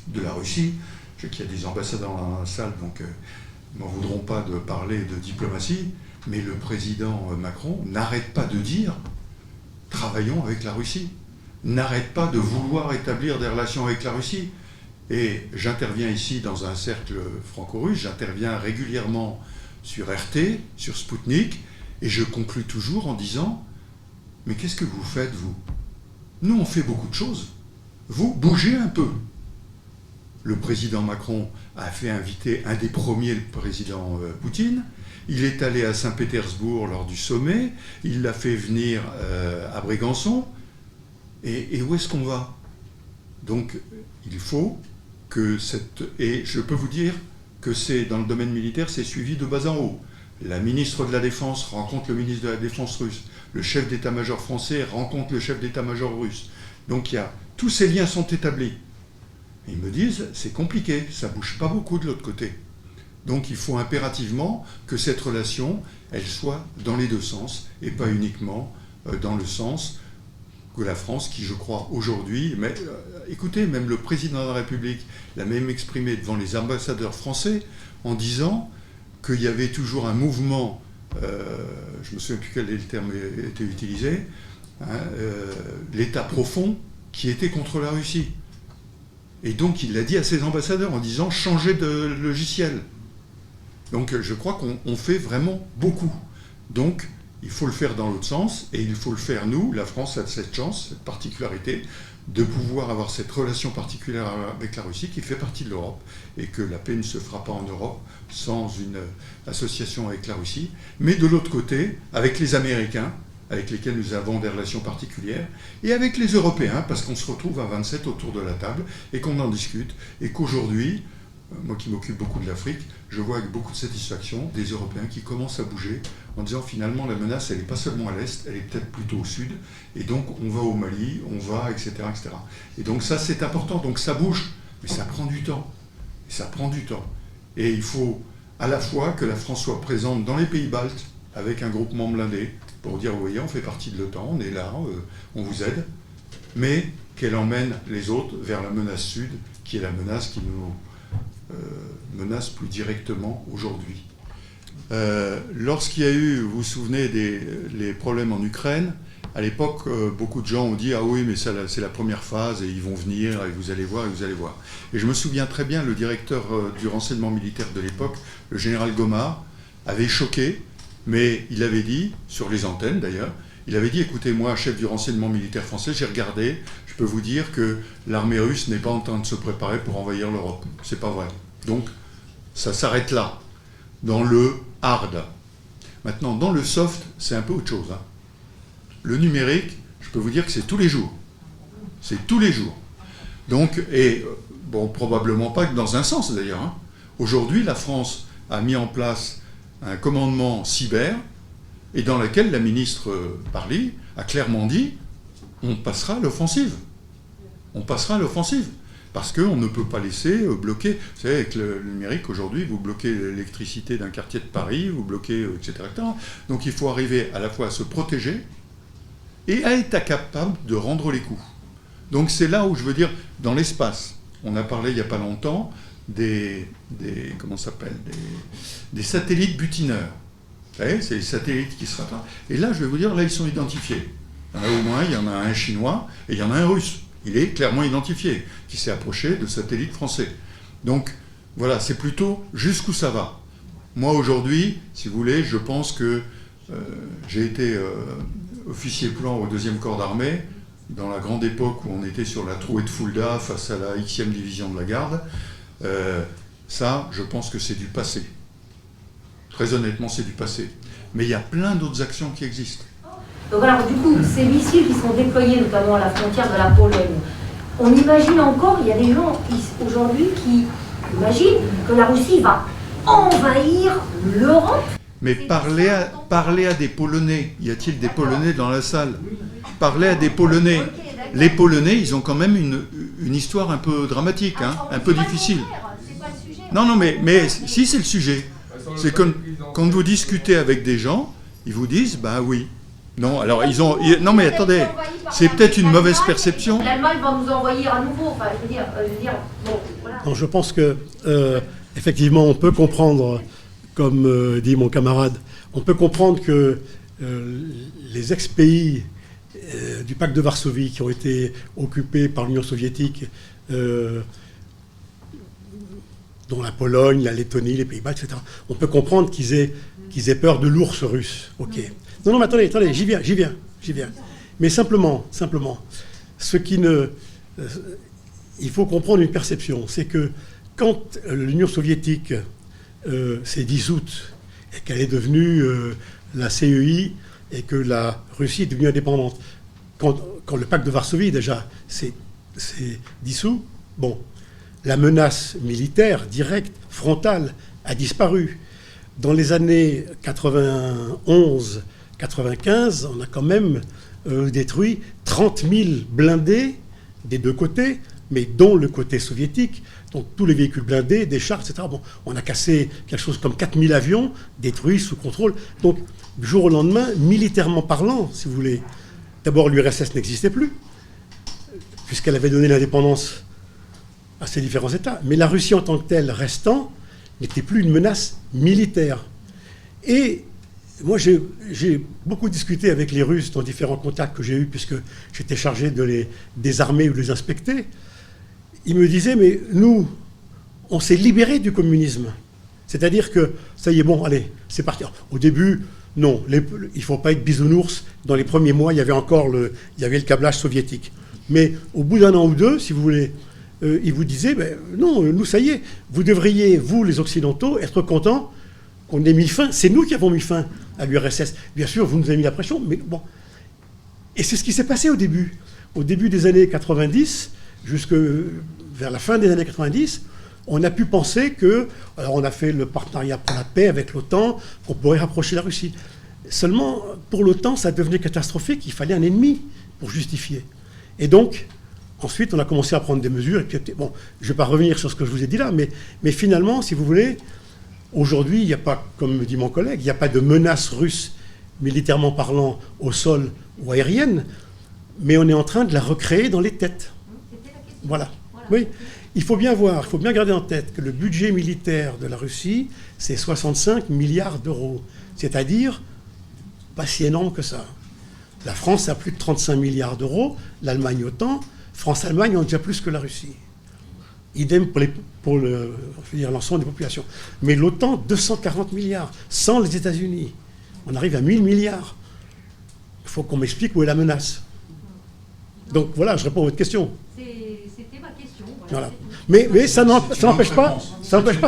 de la Russie. Je sais qu'il y a des ambassadeurs dans la salle, donc ils n'en voudront pas de parler de diplomatie, mais le président Macron n'arrête pas de dire « travaillons avec la Russie », n'arrête pas de vouloir établir des relations avec la Russie. Et j'interviens ici dans un cercle franco-russe, j'interviens régulièrement sur RT, sur Sputnik, et je conclus toujours en disant « mais qu'est-ce que vous faites, vous ? Nous, on fait beaucoup de choses. Vous, bougez un peu. » Le président Macron a fait inviter un des premiers, le président Poutine. Il est allé à Saint-Pétersbourg lors du sommet. Il l'a fait venir à Brégançon. Et où est-ce qu'on va? Donc, il faut que cette... Et je peux vous dire que c'est dans le domaine militaire, c'est suivi de bas en haut. La ministre de la Défense rencontre le ministre de la Défense russe. Le chef d'état-major français rencontre le chef d'état-major russe. Donc, tous ces liens sont établis. Ils me disent, c'est compliqué, ça ne bouge pas beaucoup de l'autre côté. Donc il faut impérativement que cette relation, elle soit dans les deux sens, et pas uniquement dans le sens que la France, qui je crois aujourd'hui, mais écoutez, même le président de la République l'a même exprimé devant les ambassadeurs français, en disant qu'il y avait toujours un mouvement, je ne me souviens plus quel terme était utilisé, l'État profond qui était contre la Russie. Et donc il l'a dit à ses ambassadeurs en disant « changez de logiciel ». Donc je crois qu'on fait vraiment beaucoup. Donc il faut le faire dans l'autre sens, et il faut le faire nous. La France a cette chance, cette particularité, de pouvoir avoir cette relation particulière avec la Russie qui fait partie de l'Europe, et que la paix ne se fera pas en Europe sans une association avec la Russie. Mais de l'autre côté, avec les Américains, avec lesquels nous avons des relations particulières, et avec les Européens, parce qu'on se retrouve à 27 autour de la table, et qu'on en discute, et qu'aujourd'hui, moi qui m'occupe beaucoup de l'Afrique, je vois avec beaucoup de satisfaction des Européens qui commencent à bouger en disant finalement la menace, elle n'est pas seulement à l'Est, elle est peut-être plutôt au Sud, et donc on va au Mali, on va, etc. etc. Et donc ça, c'est important, donc ça bouge, mais ça prend du temps. Et ça prend du temps. Et il faut à la fois que la France soit présente dans les pays baltes, avec un groupement blindé, pour dire, vous voyez, on fait partie de l'OTAN, on est là, on vous aide, mais qu'elle emmène les autres vers la menace sud, qui est la menace qui nous menace plus directement aujourd'hui. Lorsqu'il y a eu, vous vous souvenez, les problèmes en Ukraine, à l'époque, beaucoup de gens ont dit « Ah oui, mais ça, c'est la première phase, et ils vont venir, et vous allez voir, et vous allez voir. » Et je me souviens très bien, le directeur du renseignement militaire de l'époque, le général Gomard, avait choqué, mais il avait dit, sur les antennes d'ailleurs, il avait dit « Écoutez, moi, chef du renseignement militaire français, j'ai regardé, je peux vous dire que l'armée russe n'est pas en train de se préparer pour envahir l'Europe. C'est pas vrai. » Donc, ça s'arrête là, dans le hard. Maintenant, dans le soft, c'est un peu autre chose. Hein. Le numérique, je peux vous dire que c'est tous les jours. C'est tous les jours. Donc, et bon, probablement pas que dans un sens d'ailleurs. Hein. Aujourd'hui, la France a mis en place un commandement cyber et dans lequel la ministre Parly a clairement dit on passera à l'offensive. On passera à l'offensive. Parce qu'on ne peut pas laisser bloquer. Vous savez, avec le numérique, aujourd'hui, vous bloquez l'électricité d'un quartier de Paris, vous bloquez, etc., etc. Donc il faut arriver à la fois à se protéger et à être capable de rendre les coups. Donc c'est là où je veux dire, dans l'espace, on a parlé il n'y a pas longtemps comment ça s'appelle, des satellites butineurs. Vous savez, c'est les satellites qui se rattrapent. Et là, je vais vous dire, là, ils sont identifiés. Il y en a au moins, il y en a un chinois et il y en a un russe. Il est clairement identifié, qui s'est approché de satellites français. Donc, voilà, c'est plutôt jusqu'où ça va. Moi, aujourd'hui, si vous voulez, je pense que j'ai été officier plan au 2e corps d'armée, dans la grande époque où on était sur la trouée de Fulda face à la Xe division de la garde. Ça, je pense que c'est du passé. Très honnêtement, c'est du passé. Mais il y a plein d'autres actions qui existent. Donc alors du coup, ces missiles qui sont déployés notamment à la frontière de la Pologne, on imagine encore, il y a des gens aujourd'hui qui imaginent que la Russie va envahir l'Europe. Mais parlez à des Polonais. Y a-t-il des Polonais dans la salle? Parlez à des Polonais. Les Polonais, ils ont quand même une histoire un peu dramatique, hein, un peu difficile. Non, mais si c'est le sujet. C'est quand vous discutez avec des gens, ils vous disent, bah oui. Non, alors non mais attendez, c'est peut-être une mauvaise perception. L'Allemagne va nous envoyer à nouveau, enfin je veux dire bon, voilà. Non, je pense que, effectivement, on peut comprendre, comme dit mon camarade, on peut comprendre que les ex-pays du pacte de Varsovie qui ont été occupés par l'Union soviétique, dont la Pologne, la Lettonie, les Pays-Bas, etc., on peut comprendre qu'ils aient peur de l'ours russe. Ok. Non, mais attendez, j'y viens. Mais simplement, il faut comprendre une perception, c'est que quand l'Union soviétique s'est dissoute et qu'elle est devenue la CEI et que la Russie est devenue indépendante, quand le pacte de Varsovie déjà s'est dissous, bon, la menace militaire directe, frontale, a disparu. Dans les années 91, 95, on a quand même détruit 30 000 blindés des deux côtés, mais dont le côté soviétique, donc tous les véhicules blindés, des chars, etc. Bon, on a cassé quelque chose comme 4 000 avions détruits sous contrôle. Donc, du jour au lendemain, militairement parlant, si vous voulez, d'abord l'URSS n'existait plus, puisqu'elle avait donné l'indépendance à ces différents États. Mais la Russie en tant que telle, restant, n'était plus une menace militaire. Et moi, j'ai beaucoup discuté avec les Russes dans différents contacts que j'ai eus, puisque j'étais chargé de les désarmer ou de les inspecter. Ils me disaient, mais nous, on s'est libérés du communisme. C'est-à-dire que, ça y est, bon, allez, c'est parti. Au début, non, il ne faut pas être bisounours. Dans les premiers mois, il y avait le câblage soviétique. Mais au bout d'un an ou deux, si vous voulez, ils vous disaient, ben, non, nous, ça y est, vous devriez, vous, les Occidentaux, être contents qu'on ait mis fin. C'est nous qui avons mis fin à l'URSS. Bien sûr, vous nous avez mis la pression, mais bon. Et c'est ce qui s'est passé au début. Au début des années 90, jusque vers la fin des années 90, on a pu penser que, alors on a fait le partenariat pour la paix avec l'OTAN, qu'on pourrait rapprocher la Russie. Seulement, pour l'OTAN, ça devenait catastrophique, il fallait un ennemi pour justifier. Et donc, ensuite, on a commencé à prendre des mesures. Et puis, bon, je ne vais pas revenir sur ce que je vous ai dit là, mais finalement, si vous voulez, aujourd'hui, il n'y a pas, comme me dit mon collègue, il n'y a pas de menace russe, militairement parlant, au sol ou aérienne, mais on est en train de la recréer dans les têtes. Voilà. Oui. Il faut bien garder en tête que le budget militaire de la Russie, c'est 65 milliards d'euros. C'est-à-dire, pas si énorme que ça. La France a plus de 35 milliards d'euros, l'Allemagne autant. France-Allemagne ont déjà plus que la Russie. Idem pour l'ensemble des populations. Mais l'OTAN, 240 milliards, sans les États-Unis. On arrive à 1000 milliards. Il faut qu'on m'explique où est la menace. Donc voilà, je réponds à votre question. C'était ma question. Voilà. Mais ça n'empêche pas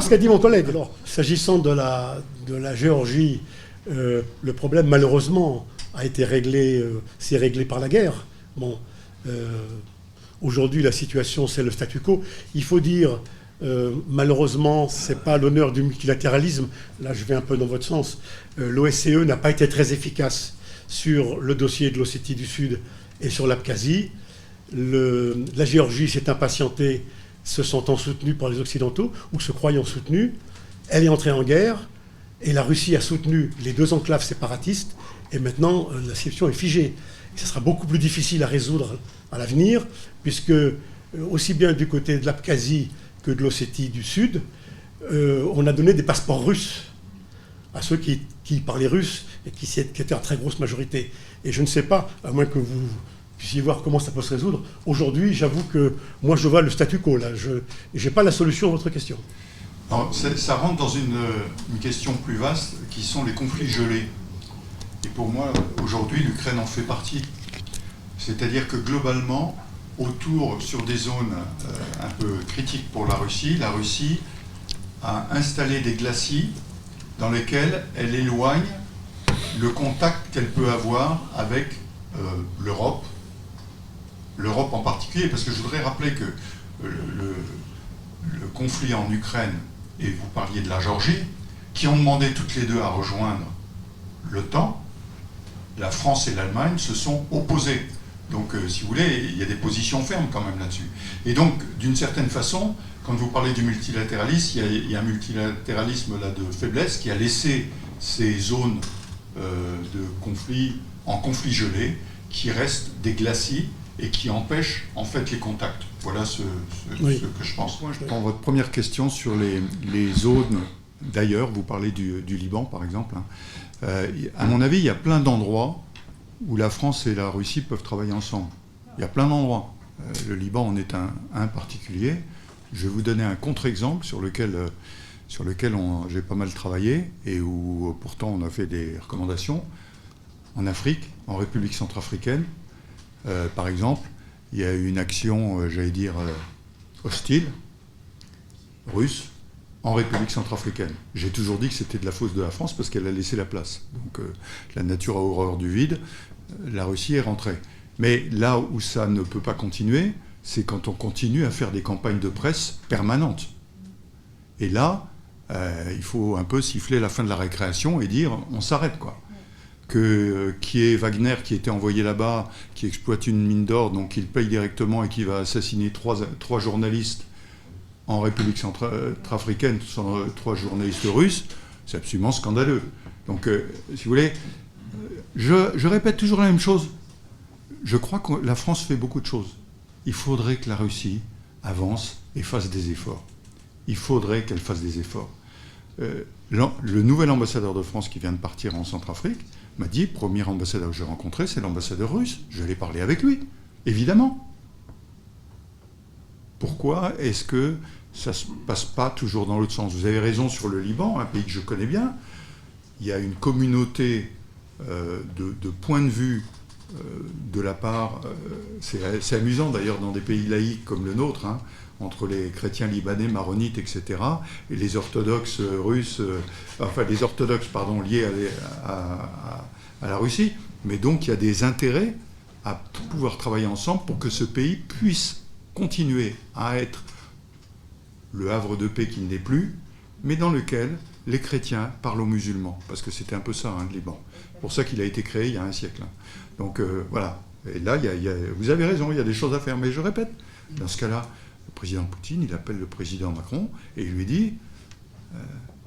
ce qu'a dit mon collègue. Alors, s'agissant de la Géorgie, le problème, malheureusement, a été réglé, c'est réglé par la guerre. Bon, aujourd'hui, la situation, c'est le statu quo. Il faut dire, malheureusement, ce n'est pas l'honneur du multilatéralisme. Là, je vais un peu dans votre sens. L'OSCE n'a pas été très efficace sur le dossier de l'Ossétie du Sud et sur l'Abkhazie. La Géorgie s'est impatientée, se sentant soutenue par les Occidentaux, ou se croyant soutenue. Elle est entrée en guerre, et la Russie a soutenu les deux enclaves séparatistes, et maintenant, la situation est figée. Et ça sera beaucoup plus difficile à résoudre à l'avenir, puisque, aussi bien du côté de l'Abkhazie que de l'Ossétie du Sud, on a donné des passeports russes à ceux qui parlaient russe, et qui étaient en très grosse majorité. Et je ne sais pas, à moins que vous puissiez voir comment ça peut se résoudre. Aujourd'hui, j'avoue que moi, je vois le statu quo, là. Je n'ai pas la solution à votre question. Alors, ça rentre dans une question plus vaste, qui sont les conflits gelés. Et pour moi, aujourd'hui, l'Ukraine en fait partie. C'est-à-dire que globalement, sur des zones un peu critiques pour la Russie a installé des glacis dans lesquels elle éloigne le contact qu'elle peut avoir avec l'Europe en particulier, parce que je voudrais rappeler que le conflit en Ukraine, et vous parliez de la Géorgie, qui ont demandé toutes les deux à rejoindre l'OTAN, la France et l'Allemagne se sont opposées. Donc, si vous voulez, il y a des positions fermes quand même là-dessus. Et donc, d'une certaine façon, quand vous parlez du multilatéralisme, il y a un multilatéralisme là de faiblesse qui a laissé ces zones de conflit en conflit gelé, qui restent des glacis et qui empêchent en fait les contacts. Voilà ce que je pense. Moi, je prends votre première question sur les zones. D'ailleurs, vous parlez du Liban, par exemple. À mon avis, il y a plein d'endroits où la France et la Russie peuvent travailler ensemble. Il y a plein d'endroits. Le Liban en est un particulier. Je vais vous donner un contre-exemple sur lequel j'ai pas mal travaillé et où pourtant on a fait des recommandations. En Afrique, en République centrafricaine, par exemple, il y a eu une action, hostile, russe, en République centrafricaine. J'ai toujours dit que c'était de la faute de la France parce qu'elle a laissé la place. Donc la nature a horreur du vide, la Russie est rentrée. Mais là où ça ne peut pas continuer, c'est quand on continue à faire des campagnes de presse permanentes. Et là, il faut un peu siffler la fin de la récréation et dire on s'arrête, quoi. Qui est Wagner qui était envoyé là-bas, qui exploite une mine d'or, donc il paye directement et qui va assassiner trois journalistes en République centrafricaine, 3 journalistes russes, c'est absolument scandaleux. Donc, si vous voulez, je répète toujours la même chose. Je crois que la France fait beaucoup de choses. Il faudrait que la Russie avance et fasse des efforts. Il faudrait qu'elle fasse des efforts. Le nouvel ambassadeur de France qui vient de partir en Centrafrique m'a dit, premier ambassadeur que j'ai rencontré, c'est l'ambassadeur russe. Je vais parler avec lui, évidemment. Pourquoi est-ce que ça ne se passe pas toujours dans l'autre sens? Vous avez raison sur le Liban, un pays que je connais bien. Il y a une communauté de points de vue de la part... c'est amusant d'ailleurs dans des pays laïques comme le nôtre, hein, entre les chrétiens libanais, maronites, etc., et les orthodoxes russes, les orthodoxes, liés à la Russie. Mais donc, il y a des intérêts à pouvoir travailler ensemble pour que ce pays puisse continuer à être le havre de paix qui ne l'est plus, mais dans lequel les chrétiens parlent aux musulmans, parce que c'était un peu ça, le Liban. C'est pour ça qu'il a été créé il y a un siècle. Donc voilà. Et là, vous avez raison, il y a des choses à faire. Mais je répète, dans ce cas-là, le président Poutine, il appelle le président Macron et il lui dit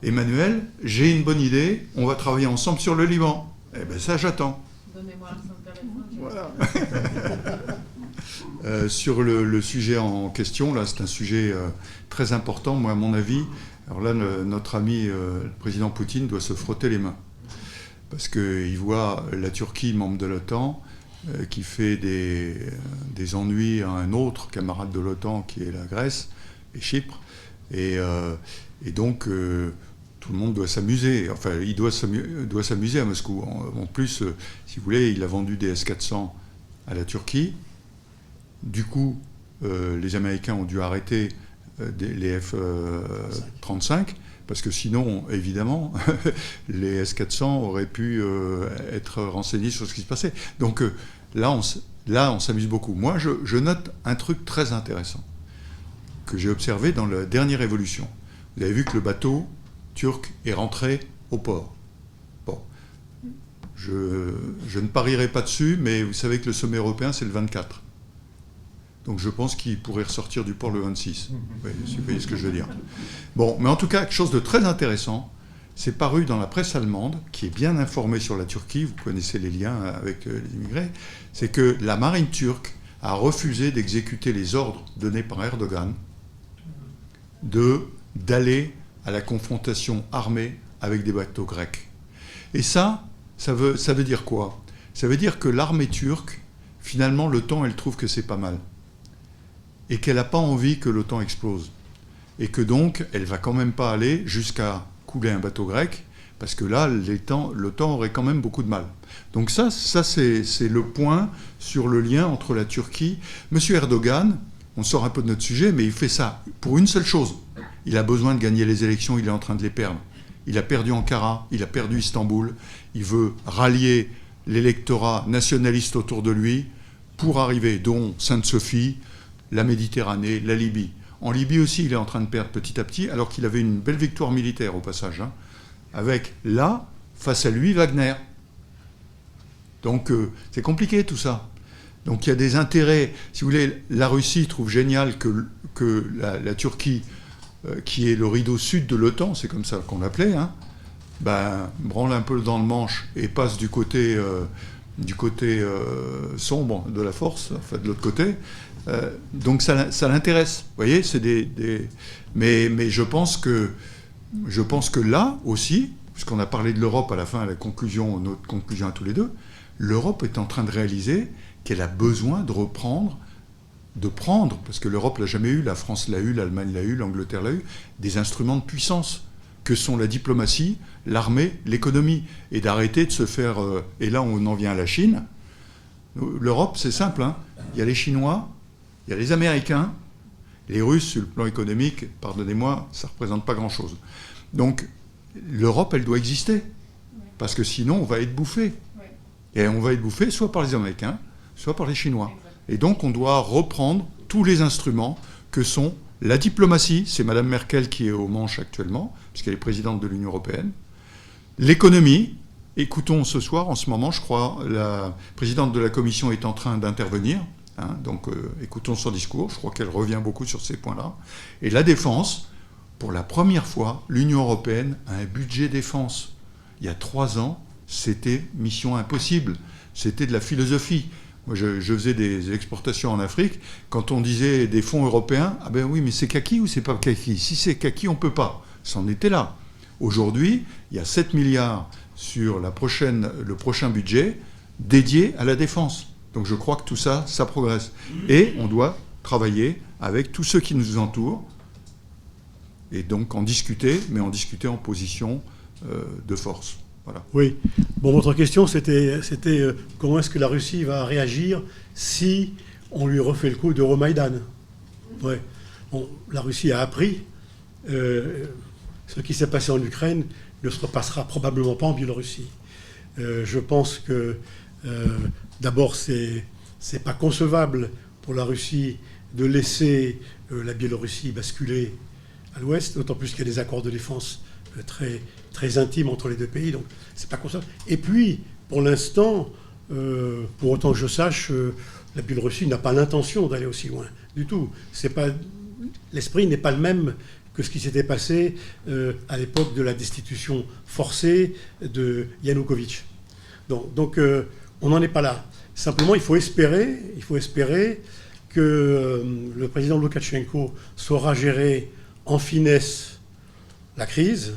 Emmanuel, j'ai une bonne idée, on va travailler ensemble sur le Liban. Eh bien ça, j'attends. Donnez-moi un téléphone. Voilà. Sur le sujet en question, là, c'est un sujet très important. Moi, à mon avis, alors là, notre ami, le président Poutine, doit se frotter les mains. Parce qu'il voit la Turquie, membre de l'OTAN, qui fait des ennuis à un autre camarade de l'OTAN, qui est la Grèce et Chypre. Et donc, tout le monde doit s'amuser. Enfin, il doit s'amuser à Moscou. En plus, si vous voulez, il a vendu des S-400 à la Turquie. Du coup, les Américains ont dû arrêter les F-35, parce que sinon, évidemment, les S-400 auraient pu être renseignés sur ce qui se passait. Donc là, on s'amuse beaucoup. Moi, je note un truc très intéressant que j'ai observé dans la dernière évolution. Vous avez vu que le bateau turc est rentré au port. Bon, je ne parierai pas dessus, mais vous savez que le sommet européen, c'est le 24. Donc je pense qu'il pourrait ressortir du port le 26. Vous voyez ce que je veux dire. Bon, mais en tout cas, quelque chose de très intéressant, c'est paru dans la presse allemande, qui est bien informée sur la Turquie, vous connaissez les liens avec les immigrés, c'est que la marine turque a refusé d'exécuter les ordres donnés par Erdogan d'aller à la confrontation armée avec des bateaux grecs. Et ça veut dire quoi? Ça veut dire que l'armée turque, finalement, l'OTAN, elle trouve que c'est pas mal. Et qu'elle n'a pas envie que l'OTAN explose. Et que donc, elle ne va quand même pas aller jusqu'à couler un bateau grec, parce que là, l'OTAN aurait quand même beaucoup de mal. Donc ça c'est le point sur le lien entre la Turquie. Monsieur Erdogan, on sort un peu de notre sujet, mais il fait ça pour une seule chose. Il a besoin de gagner les élections, il est en train de les perdre. Il a perdu Ankara, il a perdu Istanbul, il veut rallier l'électorat nationaliste autour de lui pour arriver, dont Sainte-Sophie, la Méditerranée, la Libye. En Libye aussi, il est en train de perdre petit à petit, alors qu'il avait une belle victoire militaire au passage, avec là, face à lui, Wagner. Donc c'est compliqué tout ça. Donc il y a des intérêts. Si vous voulez, la Russie trouve génial que la Turquie, qui est le rideau sud de l'OTAN, c'est comme ça qu'on l'appelait, branle un peu dans le manche et passe du côté sombre de la force, enfin de l'autre côté. Donc ça l'intéresse. Vous voyez, c'est mais je pense que là aussi, puisqu'on a parlé de l'Europe à la fin, à la conclusion, notre conclusion à tous les deux, l'Europe est en train de réaliser qu'elle a besoin de prendre, parce que l'Europe l'a jamais eu, la France l'a eu, l'Allemagne l'a eu, l'Angleterre l'a eu, des instruments de puissance, que sont la diplomatie, l'armée, l'économie, et d'arrêter de se faire... et là, on en vient à la Chine. L'Europe, c'est simple, il y a les Chinois, il y a les Américains, les Russes, sur le plan économique, pardonnez-moi, ça ne représente pas grand-chose. Donc, l'Europe, elle doit exister, parce que sinon, on va être bouffé. Et on va être bouffé soit par les Américains, soit par les Chinois. Et donc, on doit reprendre tous les instruments que sont la diplomatie, c'est Mme Merkel qui est aux manches actuellement, puisqu'elle est présidente de l'Union européenne, l'économie, écoutons ce soir, en ce moment, je crois, la présidente de la Commission est en train d'intervenir, donc écoutons son discours, je crois qu'elle revient beaucoup sur ces points-là, et la défense, pour la première fois, l'Union européenne a un budget défense. Il y a 3 ans, c'était mission impossible, c'était de la philosophie. Moi, je faisais des exportations en Afrique. Quand on disait des fonds européens, ah ben oui, mais c'est kaki ou c'est pas kaki? Si c'est kaki, on ne peut pas. C'en était là. Aujourd'hui, il y a 7 milliards sur le prochain budget dédié à la défense. Donc je crois que tout ça, ça progresse. Et on doit travailler avec tous ceux qui nous entourent et donc en discuter, mais en discuter en position de force. Voilà. Oui. Bon, votre question, c'était comment est-ce que la Russie va réagir si on lui refait le coup d'Euromaïdan. Ouais. Bon, la Russie a appris. Ce qui s'est passé en Ukraine ne se repassera probablement pas en Biélorussie. Je pense que, d'abord, c'est pas concevable pour la Russie de laisser la Biélorussie basculer à l'ouest, d'autant plus qu'il y a des accords de défense très, très intimes entre les deux pays, donc c'est pas comme ça. Et puis, pour l'instant, pour autant que je sache, la Biélorussie n'a pas l'intention d'aller aussi loin du tout. L'esprit n'est pas le même que ce qui s'était passé à l'époque de la destitution forcée de Yanukovych. Donc on n'en est pas là. Simplement, il faut espérer que le président Loukachenko saura gérer en finesse la crise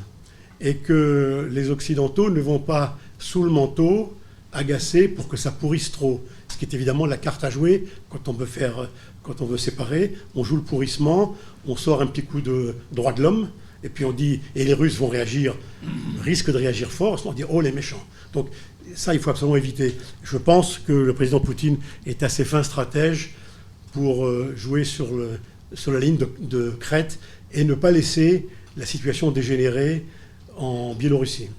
et que les Occidentaux ne vont pas, sous le manteau, agacer pour que ça pourrisse trop. Ce qui est évidemment la carte à jouer quand on veut séparer. On joue le pourrissement, on sort un petit coup de droit de l'homme, et puis on dit, et les Russes vont risquent de réagir fort, on dit, oh les méchants. Donc ça, il faut absolument éviter. Je pense que le président Poutine est assez fin stratège pour jouer sur la ligne de crête et ne pas laisser la situation dégénérer en Biélorussie.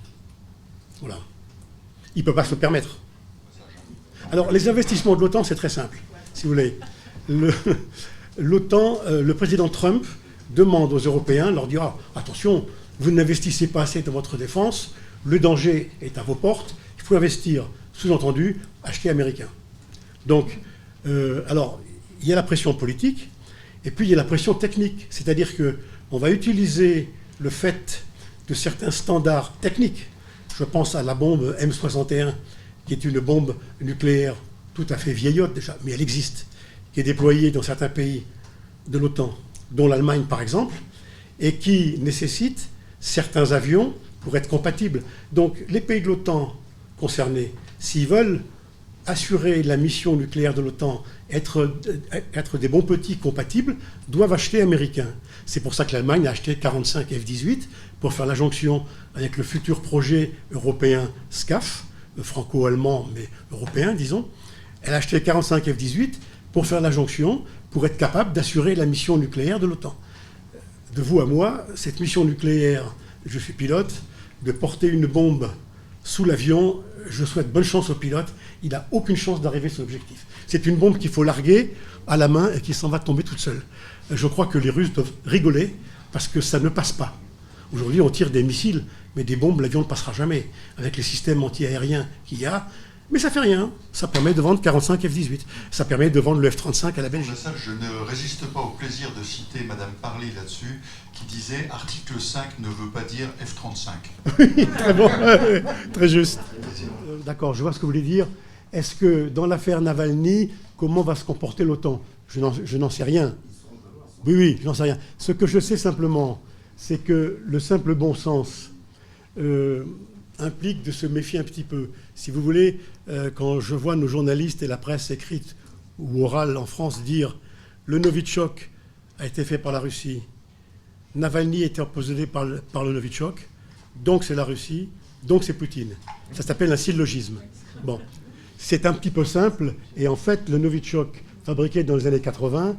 Voilà. Il ne peut pas se le permettre. Alors, les investissements de l'OTAN, c'est très simple, si vous voulez. L'OTAN, le président Trump demande aux Européens, leur dira, attention, vous n'investissez pas assez dans votre défense, le danger est à vos portes, il faut investir, sous-entendu, acheter américain. Donc, alors, il y a la pression politique, et puis il y a la pression technique, c'est-à-dire qu'on va utiliser le fait de certains standards techniques. Je pense à la bombe M61, qui est une bombe nucléaire tout à fait vieillotte déjà, mais elle existe, qui est déployée dans certains pays de l'OTAN, dont l'Allemagne par exemple, et qui nécessite certains avions pour être compatibles. Donc les pays de l'OTAN concernés, s'ils veulent assurer la mission nucléaire de l'OTAN, être des bons petits compatibles, doivent acheter américains. C'est pour ça que l'Allemagne a acheté 45 F-18 pour faire la jonction avec le futur projet européen SCAF, franco-allemand, mais européen, disons. Elle a acheté 45 F-18 pour faire la jonction, pour être capable d'assurer la mission nucléaire de l'OTAN. De vous à moi, cette mission nucléaire, je suis pilote, de porter une bombe sous l'avion, je souhaite bonne chance au pilote, il n'a aucune chance d'arriver à son objectif. C'est une bombe qu'il faut larguer à la main et qui s'en va tomber toute seule. Je crois que les Russes doivent rigoler parce que ça ne passe pas. Aujourd'hui, on tire des missiles, mais des bombes, l'avion ne passera jamais. Avec les systèmes anti-aériens qu'il y a, mais ça fait rien. Ça permet de vendre 45 F-18. Ça permet de vendre le F-35 à la Belgique. Je ne résiste pas au plaisir de citer Madame Parlé là-dessus, qui disait « Article 5 ne veut pas dire F-35 ». Oui, très bon, très juste. D'accord, je vois ce que vous voulez dire. Est-ce que dans l'affaire Navalny, comment va se comporter l'OTAN ? Je n'en sais rien. Oui, je n'en sais rien. Ce que je sais simplement, c'est que le simple bon sens implique de se méfier un petit peu. Si vous voulez, quand je vois nos journalistes et la presse écrite ou orale en France dire « le Novichok a été fait par la Russie, Navalny a été empoisonné par le Novichok, donc c'est la Russie, donc c'est Poutine ». Ça s'appelle un syllogisme. Bon, c'est un petit peu simple, et en fait, le Novichok, fabriqué dans les années 80,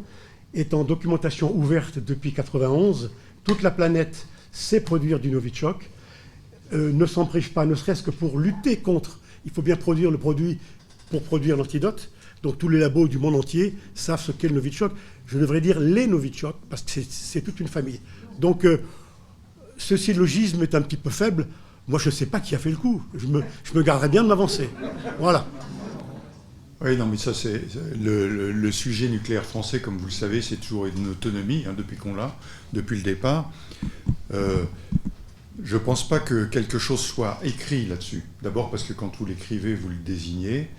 est en documentation ouverte depuis 91. Toute la planète sait produire du Novichok, ne s'en prive pas, ne serait-ce que pour lutter contre. Il faut bien produire le produit pour produire l'antidote. Donc tous les labos du monde entier savent ce qu'est le Novichok. Je devrais dire les Novichok, parce que c'est toute une famille. Donc ce syllogisme est un petit peu faible. Moi, je ne sais pas qui a fait le coup. Je me garderais bien de m'avancer. Voilà. Oui, non, mais ça, c'est le sujet nucléaire français, comme vous le savez, c'est toujours une autonomie, hein, depuis qu'on l'a, depuis le départ. Je ne pense pas que quelque chose soit écrit là-dessus. D'abord parce que quand vous l'écrivez, vous le désignez.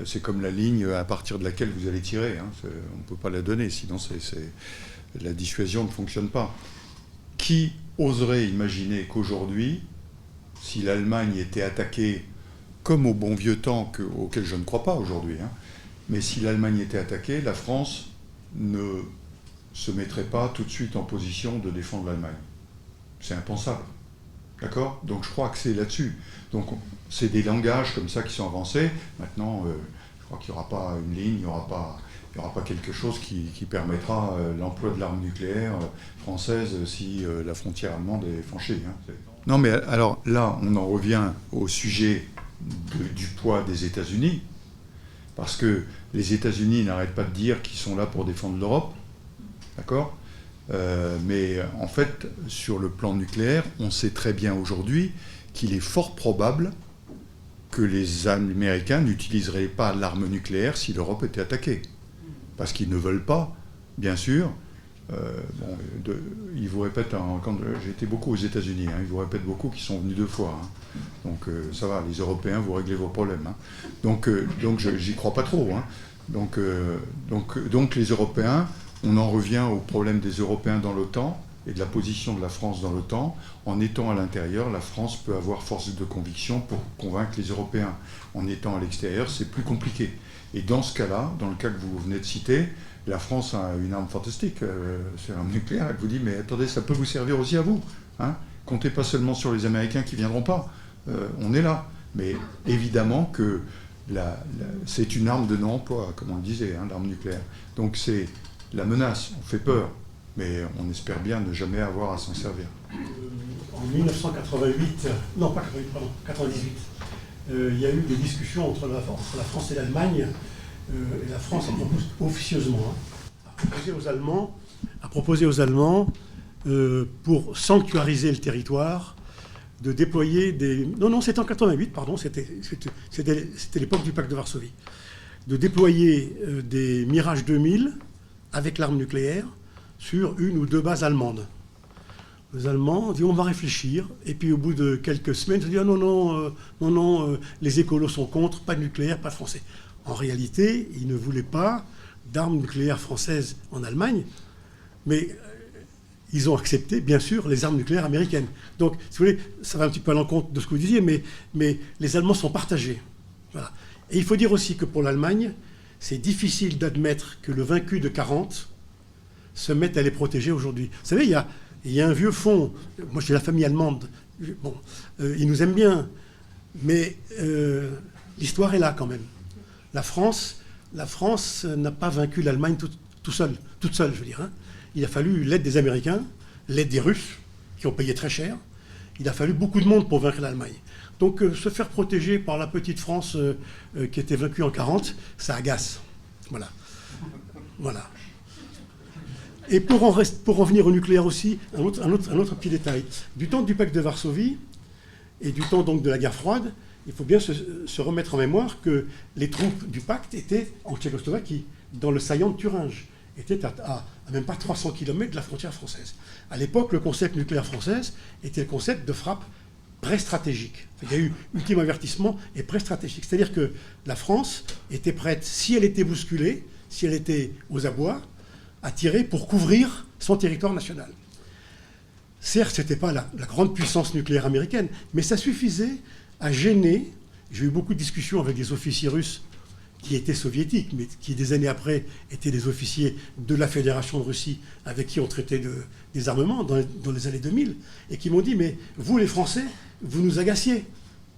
C'est comme la ligne à partir de laquelle vous allez tirer. Hein. On ne peut pas la donner, sinon la dissuasion ne fonctionne pas. Qui oserait imaginer qu'aujourd'hui, si l'Allemagne était attaquée comme au bon vieux temps, auquel je ne crois pas aujourd'hui, hein, mais si l'Allemagne était attaquée, la France ne se mettrait pas tout de suite en position de défendre l'Allemagne. C'est impensable. D'accord ? Donc je crois que c'est là-dessus. Donc c'est des langages comme ça qui sont avancés. Maintenant, je crois qu'il n'y aura pas une ligne, il n'y aura pas quelque chose qui permettra l'emploi de l'arme nucléaire française si la frontière allemande est franchie. Hein. Non, mais alors là, on en revient au sujet du poids des États-Unis, parce que les États-Unis n'arrêtent pas de dire qu'ils sont là pour défendre l'Europe, d'accord ? Mais en fait, sur le plan nucléaire, on sait très bien aujourd'hui qu'il est fort probable que les Américains n'utiliseraient pas l'arme nucléaire si l'Europe était attaquée. Parce qu'ils ne veulent pas, bien sûr. Ils vous répètent, quand j'ai été beaucoup aux États-Unis, ils vous répètent beaucoup qu'ils sont venus 2 fois. Donc ça va, les Européens, vous réglez vos problèmes. Donc j'y crois pas trop. Donc les Européens, on en revient au problème des Européens dans l'OTAN et de la position de la France dans l'OTAN. En étant à l'intérieur, la France peut avoir force de conviction pour convaincre les Européens. En étant à l'extérieur, c'est plus compliqué. Et dans ce cas-là, dans le cas que vous venez de citer, la France a une arme fantastique, c'est l'arme nucléaire. Elle vous dit, mais attendez, ça peut vous servir aussi à vous. Comptez pas seulement sur les Américains qui ne viendront pas. On est là. Mais évidemment que c'est une arme de non-emploi, comme on le disait, l'arme nucléaire. Donc c'est la menace, on fait peur, mais on espère bien ne jamais avoir à s'en servir. En 1988, non pas 88, pardon, 98, il y a eu des discussions entre la France et l'Allemagne, et la France a proposé officieusement, a proposé aux Allemands, pour sanctuariser le territoire, de déployer des... Non, c'était en 88, pardon, c'était l'époque du pacte de Varsovie. De déployer des Mirage 2000 avec l'arme nucléaire sur 1 ou 2 bases allemandes. Les Allemands ont dit on va réfléchir, et puis au bout de quelques semaines, ils ont dit non, les écolos sont contre, pas de nucléaire, pas de français. En réalité, ils ne voulaient pas d'armes nucléaires françaises en Allemagne, mais ils ont accepté, bien sûr, les armes nucléaires américaines. Donc, si vous voulez, ça va un petit peu à l'encontre de ce que vous disiez, mais les Allemands sont partagés. Voilà. Et il faut dire aussi que pour l'Allemagne, c'est difficile d'admettre que le vaincu de 40 se mette à les protéger aujourd'hui. Vous savez, il y a un vieux fond. Moi, j'ai la famille allemande. Bon, ils nous aiment bien, mais l'histoire est là quand même. La France n'a pas vaincu l'Allemagne toute seule, je veux dire. Il a fallu l'aide des Américains, l'aide des Russes, qui ont payé très cher. Il a fallu beaucoup de monde pour vaincre l'Allemagne. Donc se faire protéger par la petite France qui était vaincue en 40, ça agace. Voilà. Et pour en venir au nucléaire aussi, un autre petit détail. Du temps du pacte de Varsovie et du temps donc de la guerre froide, il faut bien se remettre en mémoire que les troupes du pacte étaient en Tchécoslovaquie, dans le saillant de Thuringe, étaient à même pas 300 km de la frontière française. À l'époque, le concept nucléaire français était le concept de frappe pré-stratégique. Il y a eu ultime avertissement et pré-stratégique. C'est-à-dire que la France était prête, si elle était bousculée, si elle était aux abois, à tirer pour couvrir son territoire national. Certes, ce n'était pas la grande puissance nucléaire américaine, mais ça suffisait à gêner. J'ai eu beaucoup de discussions avec des officiers russes qui étaient soviétiques, mais qui des années après étaient des officiers de la Fédération de Russie avec qui on traitait des armements dans les années 2000, et qui m'ont dit, mais vous les Français, vous nous agaciez,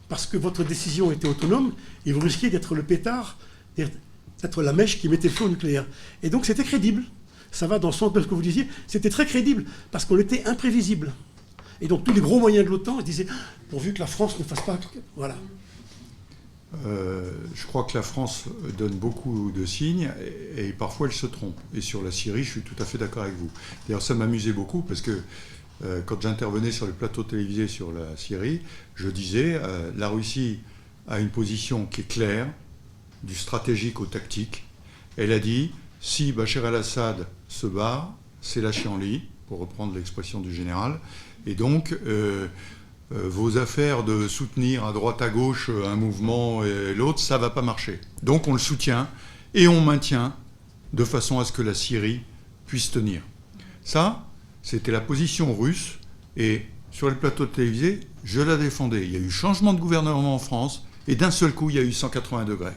parce que votre décision était autonome, et vous risquiez d'être le pétard, d'être la mèche qui mettait le feu au nucléaire. Et donc c'était crédible. Ça va dans le sens de ce que vous disiez, c'était très crédible, parce qu'on était imprévisible. Et donc tous les gros moyens de l'OTAN disaient, pourvu que la France ne fasse pas... Voilà. Je crois que la France donne beaucoup de signes et parfois elle se trompe. Et sur la Syrie, je suis tout à fait d'accord avec vous. D'ailleurs, ça m'amusait beaucoup parce que quand j'intervenais sur les plateaux télévisés sur la Syrie, je disais la Russie a une position qui est claire, du stratégique au tactique. Elle a dit si Bachar el-Assad se bat, c'est la chienlit, pour reprendre l'expression du général. Et donc, vos affaires de soutenir à droite à gauche un mouvement et l'autre, ça ne va pas marcher. Donc on le soutient et on maintient de façon à ce que la Syrie puisse tenir. Ça, c'était la position russe et sur les plateaux télévisés, je la défendais. Il y a eu changement de gouvernement en France et d'un seul coup, il y a eu 180 degrés.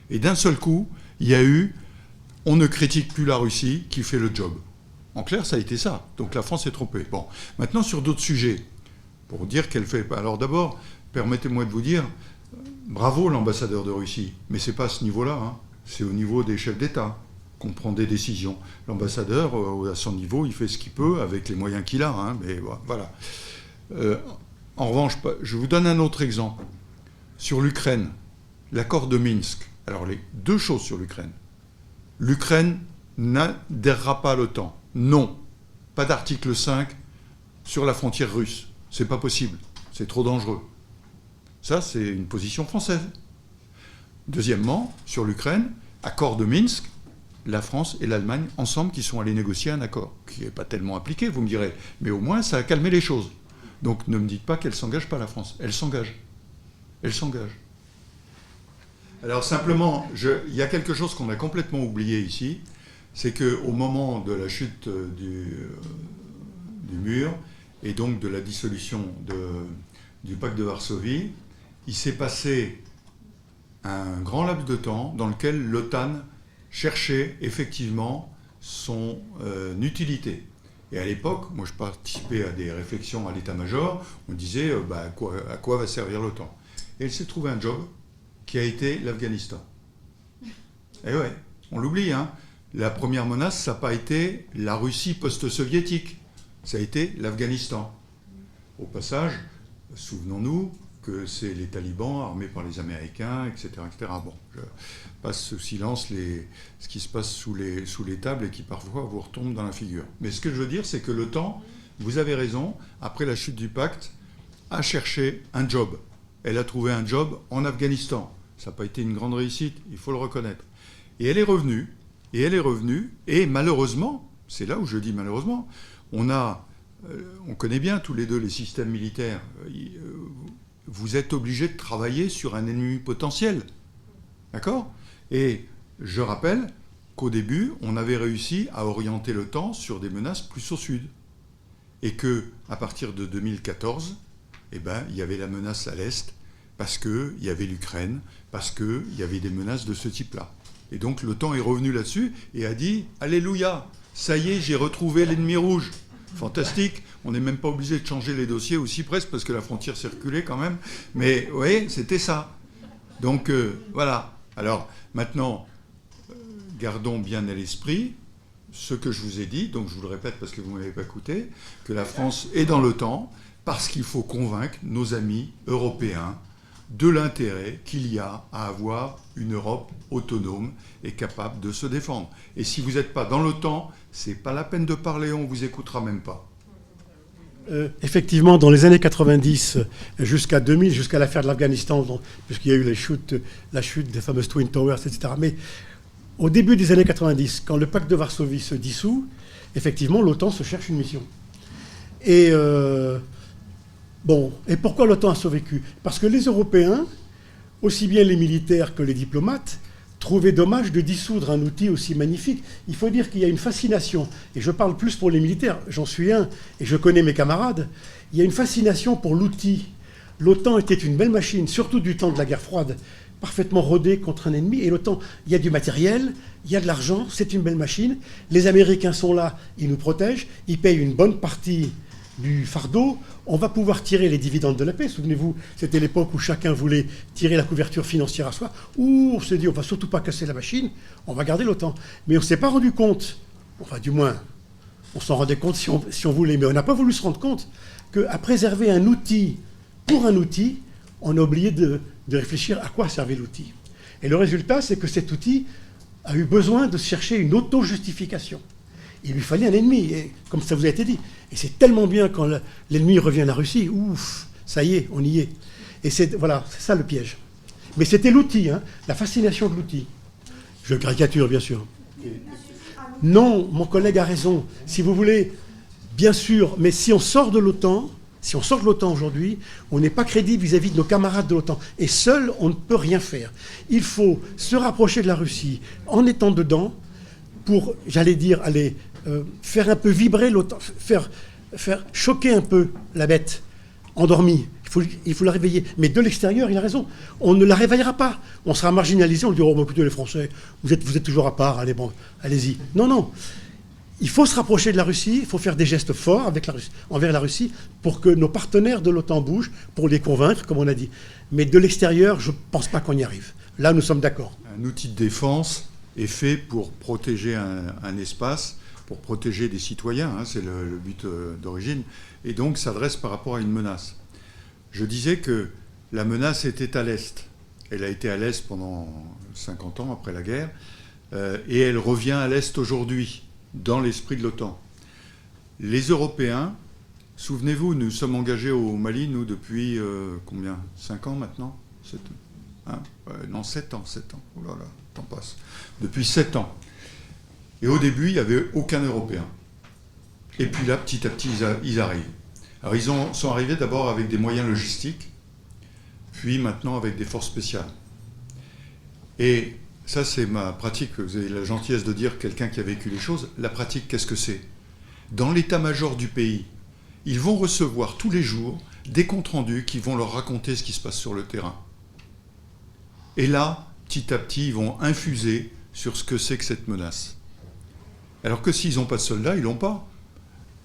Et d'un seul coup, il y a eu on ne critique plus la Russie qui fait le job. En clair, ça a été ça. Donc la France s'est trompée. Bon, maintenant sur d'autres sujets. Pour dire qu'elle fait... Alors d'abord, permettez-moi de vous dire, bravo l'ambassadeur de Russie, mais ce n'est pas à ce niveau-là, c'est au niveau des chefs d'État qu'on prend des décisions. L'ambassadeur, à son niveau, il fait ce qu'il peut avec les moyens qu'il a, mais voilà. En revanche, je vous donne un autre exemple. Sur l'Ukraine, l'accord de Minsk. Alors, les deux choses sur l'Ukraine. L'Ukraine n'adhérera pas à l'OTAN. Non. pas d'article 5 sur la frontière russe. C'est pas possible. C'est trop dangereux. Ça, c'est une position française. Deuxièmement, sur l'Ukraine, accord de Minsk, la France et l'Allemagne, ensemble, qui sont allés négocier un accord, qui n'est pas tellement appliqué, vous me direz, mais au moins, ça a calmé les choses. Donc ne me dites pas qu'elle ne s'engage pas, la France. Elle s'engage. Elle s'engage. Alors simplement, il y a quelque chose qu'on a complètement oublié ici, c'est qu'au moment de la chute du mur, et donc de la dissolution du pacte de Varsovie, il s'est passé un grand laps de temps dans lequel l'OTAN cherchait effectivement son utilité. Et à l'époque, moi je participais à des réflexions à l'état-major, on disait à quoi va servir l'OTAN. Et elle s'est trouvée un job qui a été l'Afghanistan. Et ouais, on l'oublie, hein. La première menace, ça n'a pas été la Russie post-soviétique, ça a été l'Afghanistan. Au passage, souvenons-nous que c'est les talibans armés par les Américains, etc. etc. Bon, je passe sous silence ce qui se passe sous les tables et qui parfois vous retombe dans la figure. Mais ce que je veux dire, c'est que l'OTAN, vous avez raison, après la chute du pacte, a cherché un job. Elle a trouvé un job en Afghanistan. Ça n'a pas été une grande réussite, il faut le reconnaître. Et elle est revenue, et malheureusement, c'est là où je dis malheureusement, on connaît bien tous les deux les systèmes militaires. Vous êtes obligés de travailler sur un ennemi potentiel. D'accord ? Et je rappelle qu'au début, on avait réussi à orienter l'OTAN sur des menaces plus au sud. Et qu'à partir de 2014, il y avait la menace à l'est, parce qu'il y avait l'Ukraine, parce qu'il y avait des menaces de ce type-là. Et donc l'OTAN est revenu là-dessus et a dit « Alléluia, ça y est, j'ai retrouvé l'ennemi rouge ». Fantastique, on n'est même pas obligé de changer les dossiers aussi presque, parce que la frontière circulait quand même. Mais oui, c'était ça. Donc voilà. Alors maintenant, gardons bien à l'esprit ce que je vous ai dit, donc je vous le répète parce que vous ne m'avez pas écouté, que la France est dans l'OTAN parce qu'il faut convaincre nos amis européens de l'intérêt qu'il y a à avoir une Europe autonome et capable de se défendre. Et si vous n'êtes pas dans l'OTAN, c'est pas la peine de parler, on ne vous écoutera même pas. Effectivement, dans les années 90 jusqu'à 2000, jusqu'à l'affaire de l'Afghanistan, puisqu'il y a eu la chute des fameuses Twin Towers, etc. Mais au début des années 90, quand le pacte de Varsovie se dissout, effectivement, l'OTAN se cherche une mission. Et et pourquoi l'OTAN a survécu ? Parce que les Européens, aussi bien les militaires que les diplomates, trouvaient dommage de dissoudre un outil aussi magnifique. Il faut dire qu'il y a une fascination, et je parle plus pour les militaires, j'en suis un, et je connais mes camarades, il y a une fascination pour l'outil. L'OTAN était une belle machine, surtout du temps de la guerre froide, parfaitement rodée contre un ennemi, et l'OTAN, il y a du matériel, il y a de l'argent, c'est une belle machine, les Américains sont là, ils nous protègent, ils payent une bonne partie du fardeau, on va pouvoir tirer les dividendes de la paix. Souvenez-vous, c'était l'époque où chacun voulait tirer la couverture financière à soi. On s'est dit, on ne va surtout pas casser la machine, on va garder l'OTAN. Mais on ne s'est pas rendu compte, enfin du moins, on s'en rendait compte si on voulait, mais on n'a pas voulu se rendre compte qu'à préserver un outil pour un outil, on a oublié de réfléchir à quoi servait l'outil. Et le résultat, c'est que cet outil a eu besoin de chercher une auto-justification. Il lui fallait un ennemi, et, comme ça vous a été dit. Et c'est tellement bien quand l'ennemi revient à la Russie, ouf, ça y est, on y est. Et c'est ça le piège. Mais c'était l'outil, la fascination de l'outil. Je caricature, bien sûr. Non, mon collègue a raison. Si vous voulez, bien sûr, mais si on sort de l'OTAN, aujourd'hui, on n'est pas crédible vis-à-vis de nos camarades de l'OTAN. Et seul, on ne peut rien faire. Il faut se rapprocher de la Russie en étant dedans pour, j'allais dire, faire un peu vibrer l'OTAN, faire choquer un peu la bête endormie. Il faut la réveiller. Mais de l'extérieur, il a raison. On ne la réveillera pas. On sera marginalisé. On lui dira, écoutez, les Français, vous êtes toujours à part. Allez, bon, allez-y. Non. Il faut se rapprocher de la Russie. Il faut faire des gestes forts envers la Russie pour que nos partenaires de l'OTAN bougent, pour les convaincre, comme on a dit. Mais de l'extérieur, je ne pense pas qu'on y arrive. Là, nous sommes d'accord. Un outil de défense est fait pour protéger un espace, pour protéger des citoyens, c'est le but d'origine, et donc s'adresse par rapport à une menace. Je disais que la menace était à l'Est. Elle a été à l'Est pendant 50 ans après la guerre, et elle revient à l'Est aujourd'hui, dans l'esprit de l'OTAN. Les Européens, souvenez-vous, nous sommes engagés au Mali, nous, depuis combien 5 ans maintenant 7 hein non, 7 ans, 7 ans. Oh là là, le temps passe. Depuis 7 ans. Et au début, il n'y avait aucun Européen. Et puis là, petit à petit, ils arrivent. Alors, ils sont arrivés d'abord avec des moyens logistiques, puis maintenant avec des forces spéciales. Et ça, c'est ma pratique. Vous avez la gentillesse de dire quelqu'un qui a vécu les choses. La pratique, qu'est-ce que c'est? Dans l'état-major du pays, ils vont recevoir tous les jours des comptes rendus qui vont leur raconter ce qui se passe sur le terrain. Et là, petit à petit, ils vont infuser sur ce que c'est que cette menace. Alors que s'ils n'ont pas de soldats, ils l'ont pas.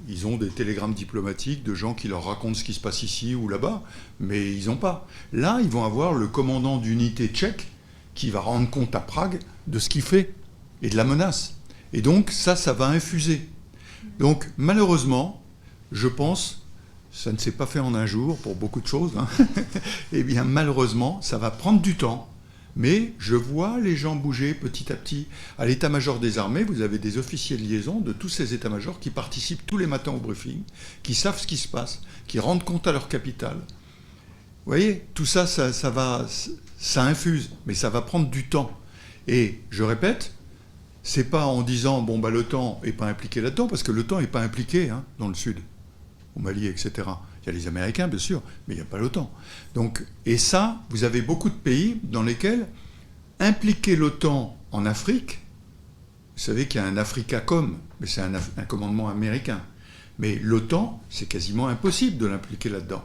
Ils ont des télégrammes diplomatiques de gens qui leur racontent ce qui se passe ici ou là-bas, mais ils n'ont pas. Là, ils vont avoir le commandant d'unité tchèque qui va rendre compte à Prague de ce qu'il fait et de la menace. Et donc, ça va infuser. Donc, malheureusement, je pense, ça ne s'est pas fait en un jour pour beaucoup de choses, hein. Eh bien, malheureusement, ça va prendre du temps. Mais je vois les gens bouger petit à petit. À l'état-major des armées, vous avez des officiers de liaison de tous ces états-majors qui participent tous les matins au briefing, qui savent ce qui se passe, qui rendent compte à leur capitale. Vous voyez, tout ça, ça infuse, mais ça va prendre du temps. Et je répète, c'est pas en disant, bon, bah, l'OTAN n'est pas impliqué là-dedans, parce que l'OTAN n'est pas impliqué hein, dans le Sud, au Mali, etc. Il y a les Américains, bien sûr, mais il n'y a pas l'OTAN. Donc, et ça, vous avez beaucoup de pays dans lesquels impliquer l'OTAN en Afrique, vous savez qu'il y a un Africacom, mais c'est un commandement américain. Mais l'OTAN, c'est quasiment impossible de l'impliquer là-dedans.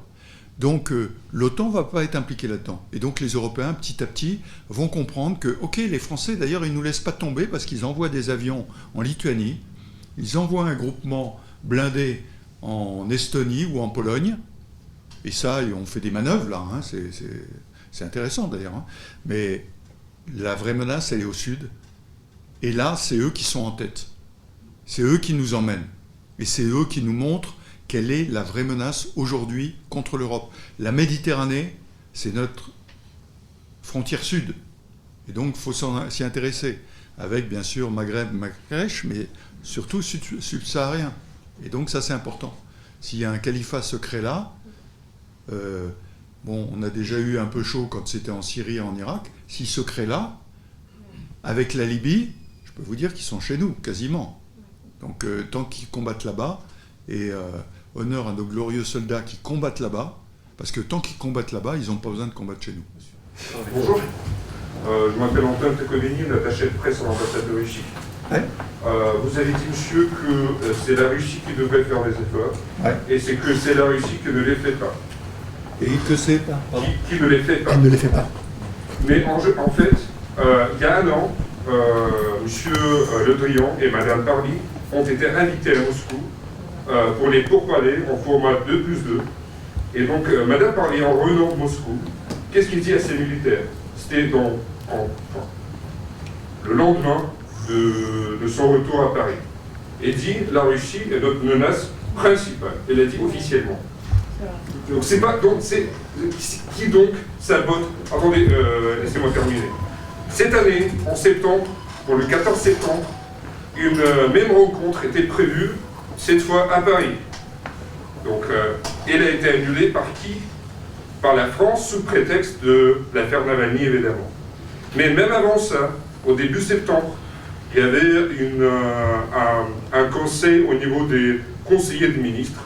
Donc, l'OTAN ne va pas être impliqué là-dedans. Et donc, les Européens, petit à petit, vont comprendre que, OK, les Français, d'ailleurs, ils ne nous laissent pas tomber parce qu'ils envoient des avions en Lituanie, ils envoient un groupement blindé en Estonie ou en Pologne, et ça, on fait des manœuvres là, hein, c'est intéressant d'ailleurs, hein. Mais la vraie menace, elle est au sud, et là, c'est eux qui sont en tête, c'est eux qui nous emmènent, et c'est eux qui nous montrent quelle est la vraie menace aujourd'hui contre l'Europe. La Méditerranée, c'est notre frontière sud, et donc il faut s'y intéresser, avec bien sûr Maghreb, Marrakech, mais surtout subsaharien. Et donc ça c'est important. S'il y a un califat secret là, bon, on a déjà eu un peu chaud quand c'était en Syrie et en Irak, s'il se crée là, avec la Libye, je peux vous dire qu'ils sont chez nous, quasiment. Donc tant qu'ils combattent là-bas, et honneur à nos glorieux soldats qui combattent là-bas, parce que tant qu'ils combattent là-bas, ils n'ont pas besoin de combattre chez nous. Bonjour, je m'appelle Antoine Tekoneni, attaché de presse à l'ambassade de Russie. Ouais. Vous avez dit, monsieur, que c'est la Russie qui devrait faire les efforts, ouais. Et c'est que c'est la Russie qui ne les fait pas. Et que c'est pas Qui ne les fait pas. Elle ne les fait pas. Mais en fait, il y a un an, monsieur Le Drian et madame Parly ont été invités à Moscou pour les pourparlers en format 2+2. Et donc, madame Parly, en revenant de Moscou, qu'est-ce qu'il dit à ses militaires? C'était le lendemain de son retour à Paris. Et dit, la Russie est notre menace principale. Elle l'a dit officiellement. Donc c'est pas... Donc c'est... Qui donc sabote... Attendez, laissez-moi terminer. Cette année, en septembre, pour le 14 septembre, une même rencontre était prévue, cette fois à Paris. Donc, elle a été annulée par qui? Par la France, sous prétexte de l'affaire Navalny, évidemment. Mais même avant ça, au début septembre, il y avait un conseil au niveau des conseillers de ministres,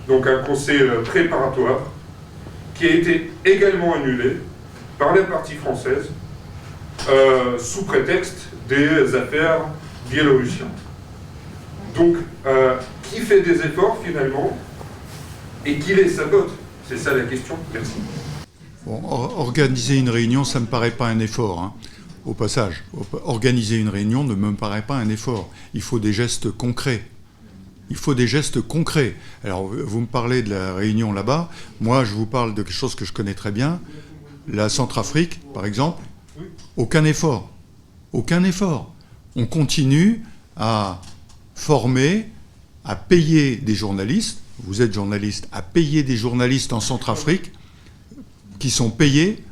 donc un conseil préparatoire, qui a été également annulé par la partie française, sous prétexte des affaires biélorussiennes. Donc, qui fait des efforts finalement, et qui les sabote? C'est ça la question. Merci. Bon, organiser une réunion, ça ne me paraît pas un effort, hein. Au passage, organiser une réunion ne me paraît pas un effort. Il faut des gestes concrets. Il faut des gestes concrets. Alors, vous me parlez de la réunion là-bas. Moi, je vous parle de quelque chose que je connais très bien. La Centrafrique, par exemple. Aucun effort. Aucun effort. On continue à former, à payer des journalistes. Vous êtes journaliste, à payer des journalistes en Centrafrique qui sont payés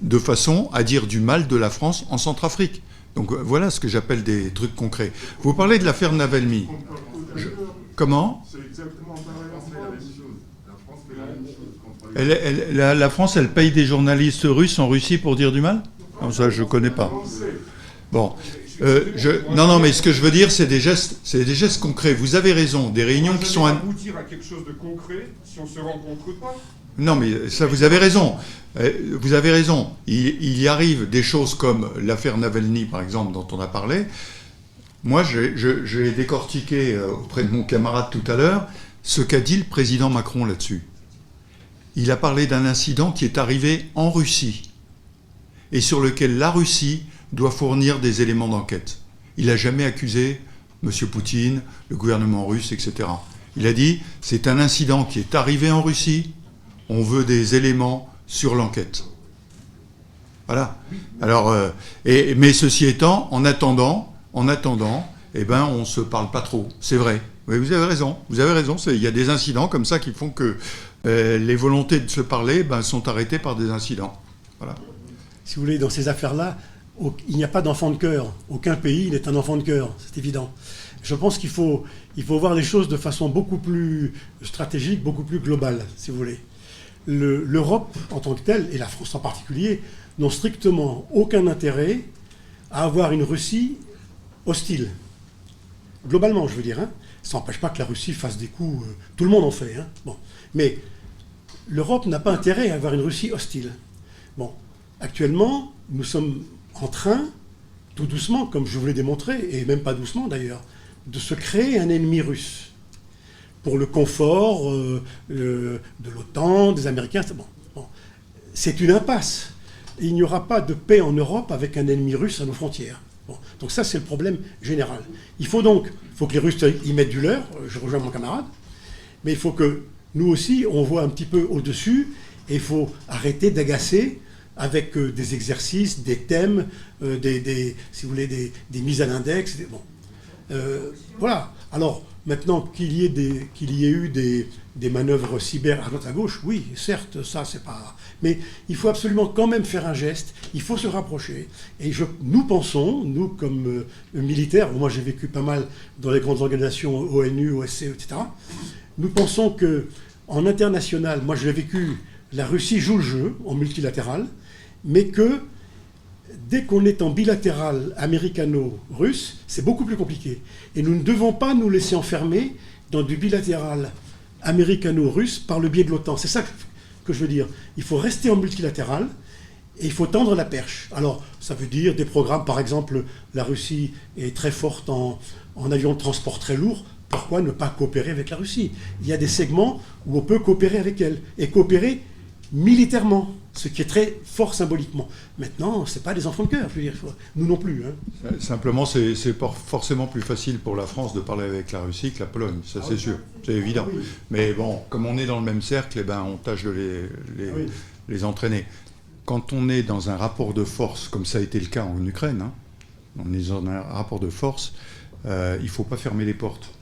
de façon à dire du mal de la France en Centrafrique. Donc voilà ce que j'appelle des trucs concrets. Vous parlez de l'affaire Navalny. Comment ? C'est exactement pareil. La France fait la même chose contre les... La France, elle paye des journalistes russes en Russie pour dire du mal ? Non, ça, je ne connais pas. Bon. Non, mais ce que je veux dire, c'est des gestes concrets. Vous avez raison. Des réunions qui sont... aboutir à quelque chose de concret si on se rencontre pas. Non, mais ça, vous avez raison. Vous avez raison. Il y arrive des choses comme l'affaire Navalny, par exemple, dont on a parlé. Moi, j'ai décortiqué auprès de mon camarade tout à l'heure ce qu'a dit le président Macron là-dessus. Il a parlé d'un incident qui est arrivé en Russie et sur lequel la Russie doit fournir des éléments d'enquête. Il n'a jamais accusé M. Poutine, le gouvernement russe, etc. Il a dit, c'est un incident qui est arrivé en Russie, on veut des éléments sur l'enquête. Voilà. Alors, mais ceci étant, en attendant, eh ben, on ne se parle pas trop. C'est vrai. Oui, vous avez raison. Il y a des incidents comme ça qui font que les volontés de se parler sont arrêtées par des incidents. Voilà. Si vous voulez, dans ces affaires-là, il n'y a pas d'enfant de cœur. Aucun pays n'est un enfant de cœur, c'est évident. Je pense qu'il faut voir les choses de façon beaucoup plus stratégique, beaucoup plus globale, si vous voulez. L'Europe en tant que telle, et la France en particulier, n'ont strictement aucun intérêt à avoir une Russie hostile. Globalement, je veux dire. Ça n'empêche pas que la Russie fasse des coups. Tout le monde en fait. Bon. Mais l'Europe n'a pas intérêt à avoir une Russie hostile. Bon. Actuellement, nous sommes en train, tout doucement, comme je vous l'ai démontré, et même pas doucement d'ailleurs, de se créer un ennemi russe. Pour le confort de l'OTAN, des Américains. Bon. C'est une impasse. Il n'y aura pas de paix en Europe avec un ennemi russe à nos frontières. Bon. Donc ça, c'est le problème général. Il faut que les Russes y mettent du leur, je rejoins mon camarade, mais il faut que nous aussi, on voit un petit peu au-dessus, et il faut arrêter d'agacer avec des exercices, des thèmes, si vous voulez, des mises à l'index. Bon. Voilà. Alors, maintenant qu'il y ait eu des manœuvres cyber à droite à gauche, oui, certes, ça, c'est pas... Mais il faut absolument quand même faire un geste, il faut se rapprocher. Et nous pensons, nous comme militaires, moi j'ai vécu pas mal dans les grandes organisations ONU, OSCE, etc., nous pensons qu'en international, moi je l'ai vécu, la Russie joue le jeu en multilatéral, mais que dès qu'on est en bilatéral américano-russe, c'est beaucoup plus compliqué. Et nous ne devons pas nous laisser enfermer dans du bilatéral américano-russe par le biais de l'OTAN. C'est ça que je veux dire. Il faut rester en multilatéral et il faut tendre la perche. Alors, ça veut dire des programmes, par exemple, la Russie est très forte en avions de transport très lourds. Pourquoi ne pas coopérer avec la Russie ? Il y a des segments où on peut coopérer avec elle et coopérer militairement, ce qui est très fort symboliquement. Maintenant, ce n'est pas des enfants de cœur, je veux dire, nous non plus. Simplement, c'est pas forcément plus facile pour la France de parler avec la Russie que la Pologne, ça c'est sûr, c'est évident. Oui. Mais bon, comme on est dans le même cercle, on tâche de les entraîner. Quand on est dans un rapport de force, comme ça a été le cas en Ukraine, on est dans un rapport de force, il ne faut pas fermer les portes.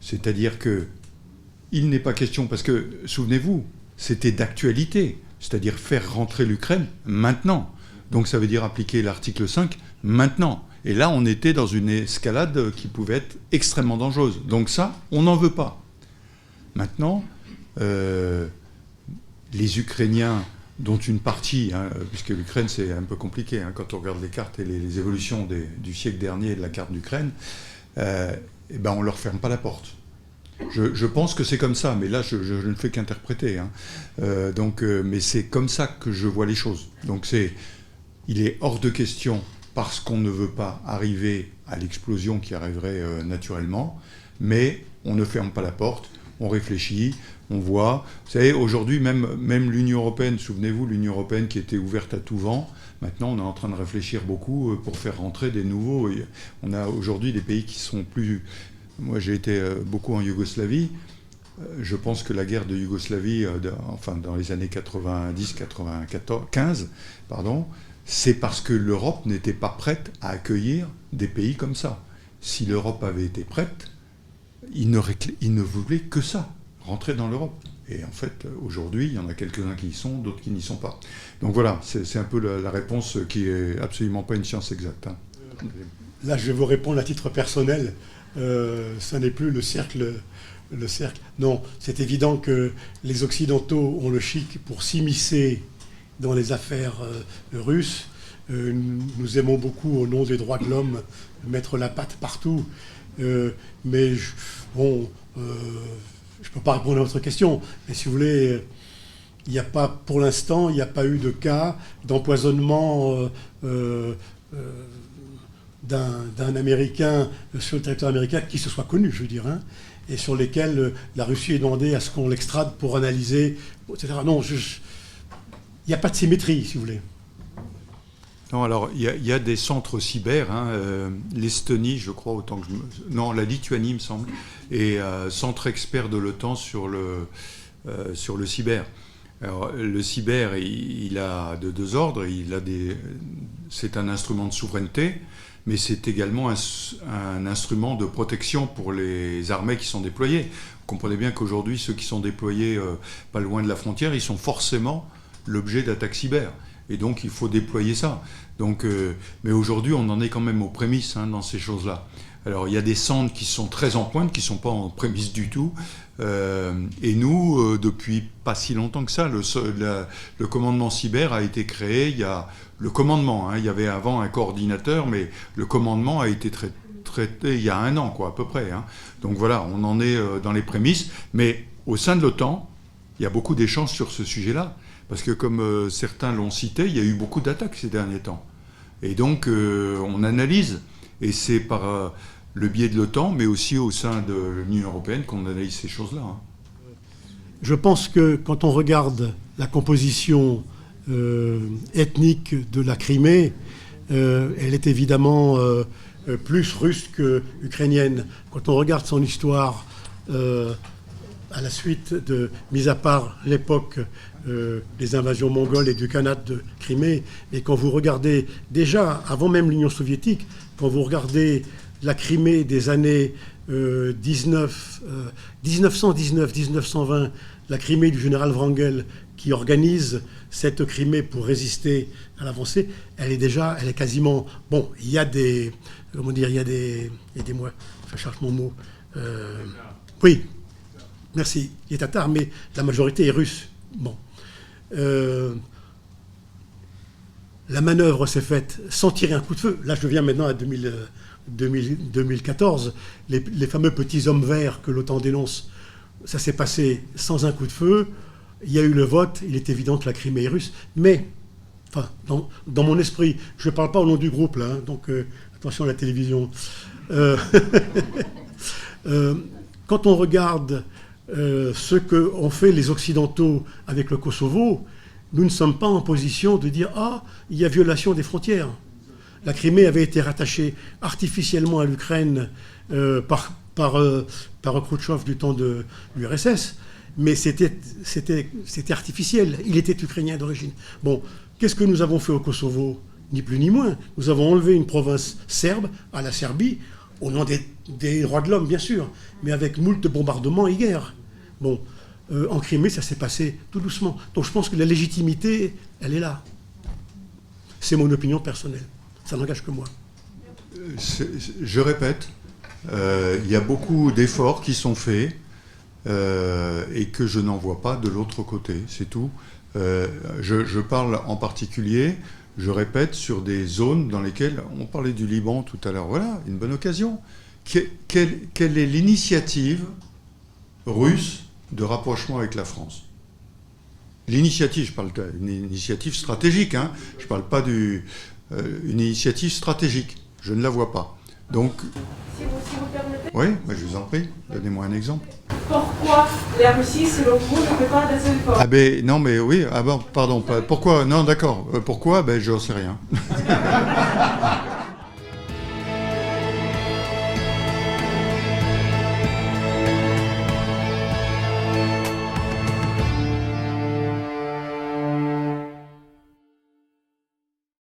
C'est-à-dire qu'il n'est pas question, parce que, souvenez-vous, c'était d'actualité, c'est-à-dire faire rentrer l'Ukraine maintenant. Donc ça veut dire appliquer l'article 5 maintenant. Et là, on était dans une escalade qui pouvait être extrêmement dangereuse. Donc ça, on n'en veut pas. Maintenant, les Ukrainiens, dont une partie, puisque l'Ukraine c'est un peu compliqué, quand on regarde les cartes et les évolutions du siècle dernier de la carte d'Ukraine, on ne leur ferme pas la porte. Je pense que c'est comme ça, mais là, je ne fais qu'interpréter. Mais c'est comme ça que je vois les choses. Donc il est hors de question, parce qu'on ne veut pas arriver à l'explosion qui arriverait naturellement, mais on ne ferme pas la porte, on réfléchit, on voit. Vous savez, aujourd'hui, même l'Union européenne, souvenez-vous, l'Union européenne qui était ouverte à tout vent, maintenant on est en train de réfléchir beaucoup pour faire rentrer des nouveaux. On a aujourd'hui des pays qui sont plus... Moi, j'ai été beaucoup en Yougoslavie. Je pense que la guerre de Yougoslavie, dans les années 90-95, c'est parce que l'Europe n'était pas prête à accueillir des pays comme ça. Si l'Europe avait été prête, ils ne voulaient que ça, rentrer dans l'Europe. Et en fait, aujourd'hui, il y en a quelques-uns qui y sont, d'autres qui n'y sont pas. Donc voilà, c'est un peu la réponse qui est absolument pas une science exacte. Là, je vais vous répondre à titre personnel. ça n'est plus le cercle. Non, c'est évident que les Occidentaux ont le chic pour s'immiscer dans les affaires russes. Nous aimons beaucoup, au nom des droits de l'homme, mettre la patte partout. Mais je ne peux pas répondre à votre question. Mais si vous voulez, il n'y a pas, pour l'instant, il n'y a pas eu de cas d'empoisonnement d'un Américain sur le territoire américain qui se soit connu, je veux dire, hein, et sur lesquels la Russie est demandée à ce qu'on l'extrade pour analyser, etc. Non, il n'y a pas de symétrie, si vous voulez. Non, alors, il y a des centres cyber, hein, l'Estonie, je crois, autant que non, la Lituanie, me semble, et centre expert de l'OTAN sur le cyber. Alors, le cyber, il a de deux ordres. C'est un instrument de souveraineté, mais c'est également un instrument de protection pour les armées qui sont déployées. Vous comprenez bien qu'aujourd'hui, ceux qui sont déployés pas loin de la frontière, ils sont forcément l'objet d'attaques cyber. Et donc, il faut déployer ça. Donc, mais aujourd'hui, on en est quand même aux prémices, hein, dans ces choses-là. Alors, il y a des centres qui sont très en pointe, qui ne sont pas en prémices du tout. Et nous, depuis pas si longtemps que ça, le commandement cyber a été créé. Il y a le commandement, hein, il y avait avant un coordinateur, mais le commandement a été traité il y a 1 an, quoi, à peu près. Hein. Donc voilà, on en est dans les prémices. Mais au sein de l'OTAN, il y a beaucoup d'échanges sur ce sujet-là. Parce que comme certains l'ont cité, il y a eu beaucoup d'attaques ces derniers temps. Et donc, on analyse. Et c'est par le biais de l'OTAN, mais aussi au sein de l'Union européenne, qu'on analyse ces choses-là. Hein. Je pense que quand on regarde la composition ethnique de la Crimée, elle est évidemment plus russe qu'ukrainienne. Quand on regarde son histoire à la suite mis à part l'époque des invasions mongoles et du Khanat de Crimée, et quand vous regardez, déjà, avant même l'Union soviétique, quand vous regardez la Crimée des années 1919-1920, la Crimée du général Wrangel, qui organise cette Crimée pour résister à l'avancée, elle est quasiment... Bon, il y a des... Comment dire, il y a des moi, je cherche mon mot. Oui, merci, il est tatar, mais la majorité est russe. Bon. La manœuvre s'est faite sans tirer un coup de feu. Là, je viens maintenant à 2014. Les fameux petits hommes verts que l'OTAN dénonce, ça s'est passé sans un coup de feu. Il y a eu le vote. Il est évident que la Crimée est russe. Mais, enfin, dans mon esprit, je ne parle pas au nom du groupe, là, hein, donc attention à la télévision. Quand on regarde ce qu'ont fait les Occidentaux avec le Kosovo, nous ne sommes pas en position de dire « Ah, il y a violation des frontières ». La Crimée avait été rattachée artificiellement à l'Ukraine par Khrouchtchev du temps de l'URSS, mais c'était artificiel. Il était ukrainien d'origine. Bon, qu'est-ce que nous avons fait au Kosovo? Ni plus ni moins. Nous avons enlevé une province serbe à la Serbie, au nom des droits de l'homme, bien sûr, mais avec moult bombardements et guerres. Bon, en Crimée, ça s'est passé tout doucement. Donc je pense que la légitimité, elle est là. C'est mon opinion personnelle. Ça n'engage que moi. Je répète, il y a beaucoup d'efforts qui sont faits et que je n'en vois pas de l'autre côté, c'est tout. Je parle en particulier, je répète, sur des zones dans lesquelles, on parlait du Liban tout à l'heure, voilà, une bonne occasion. Quelle est l'initiative russe de rapprochement avec la France? L'initiative, je parle d'une initiative stratégique, hein, je ne parle pas d'une initiative stratégique, je ne la vois pas. Donc, Si vous permettez. oui, mais je vous en prie, donnez-moi un exemple. Pourquoi la Russie, selon vous, ne fait pas des efforts? Ah ben non, mais oui, ah bon, pardon, pourquoi? Non, d'accord, pourquoi? Ben je n'en sais rien.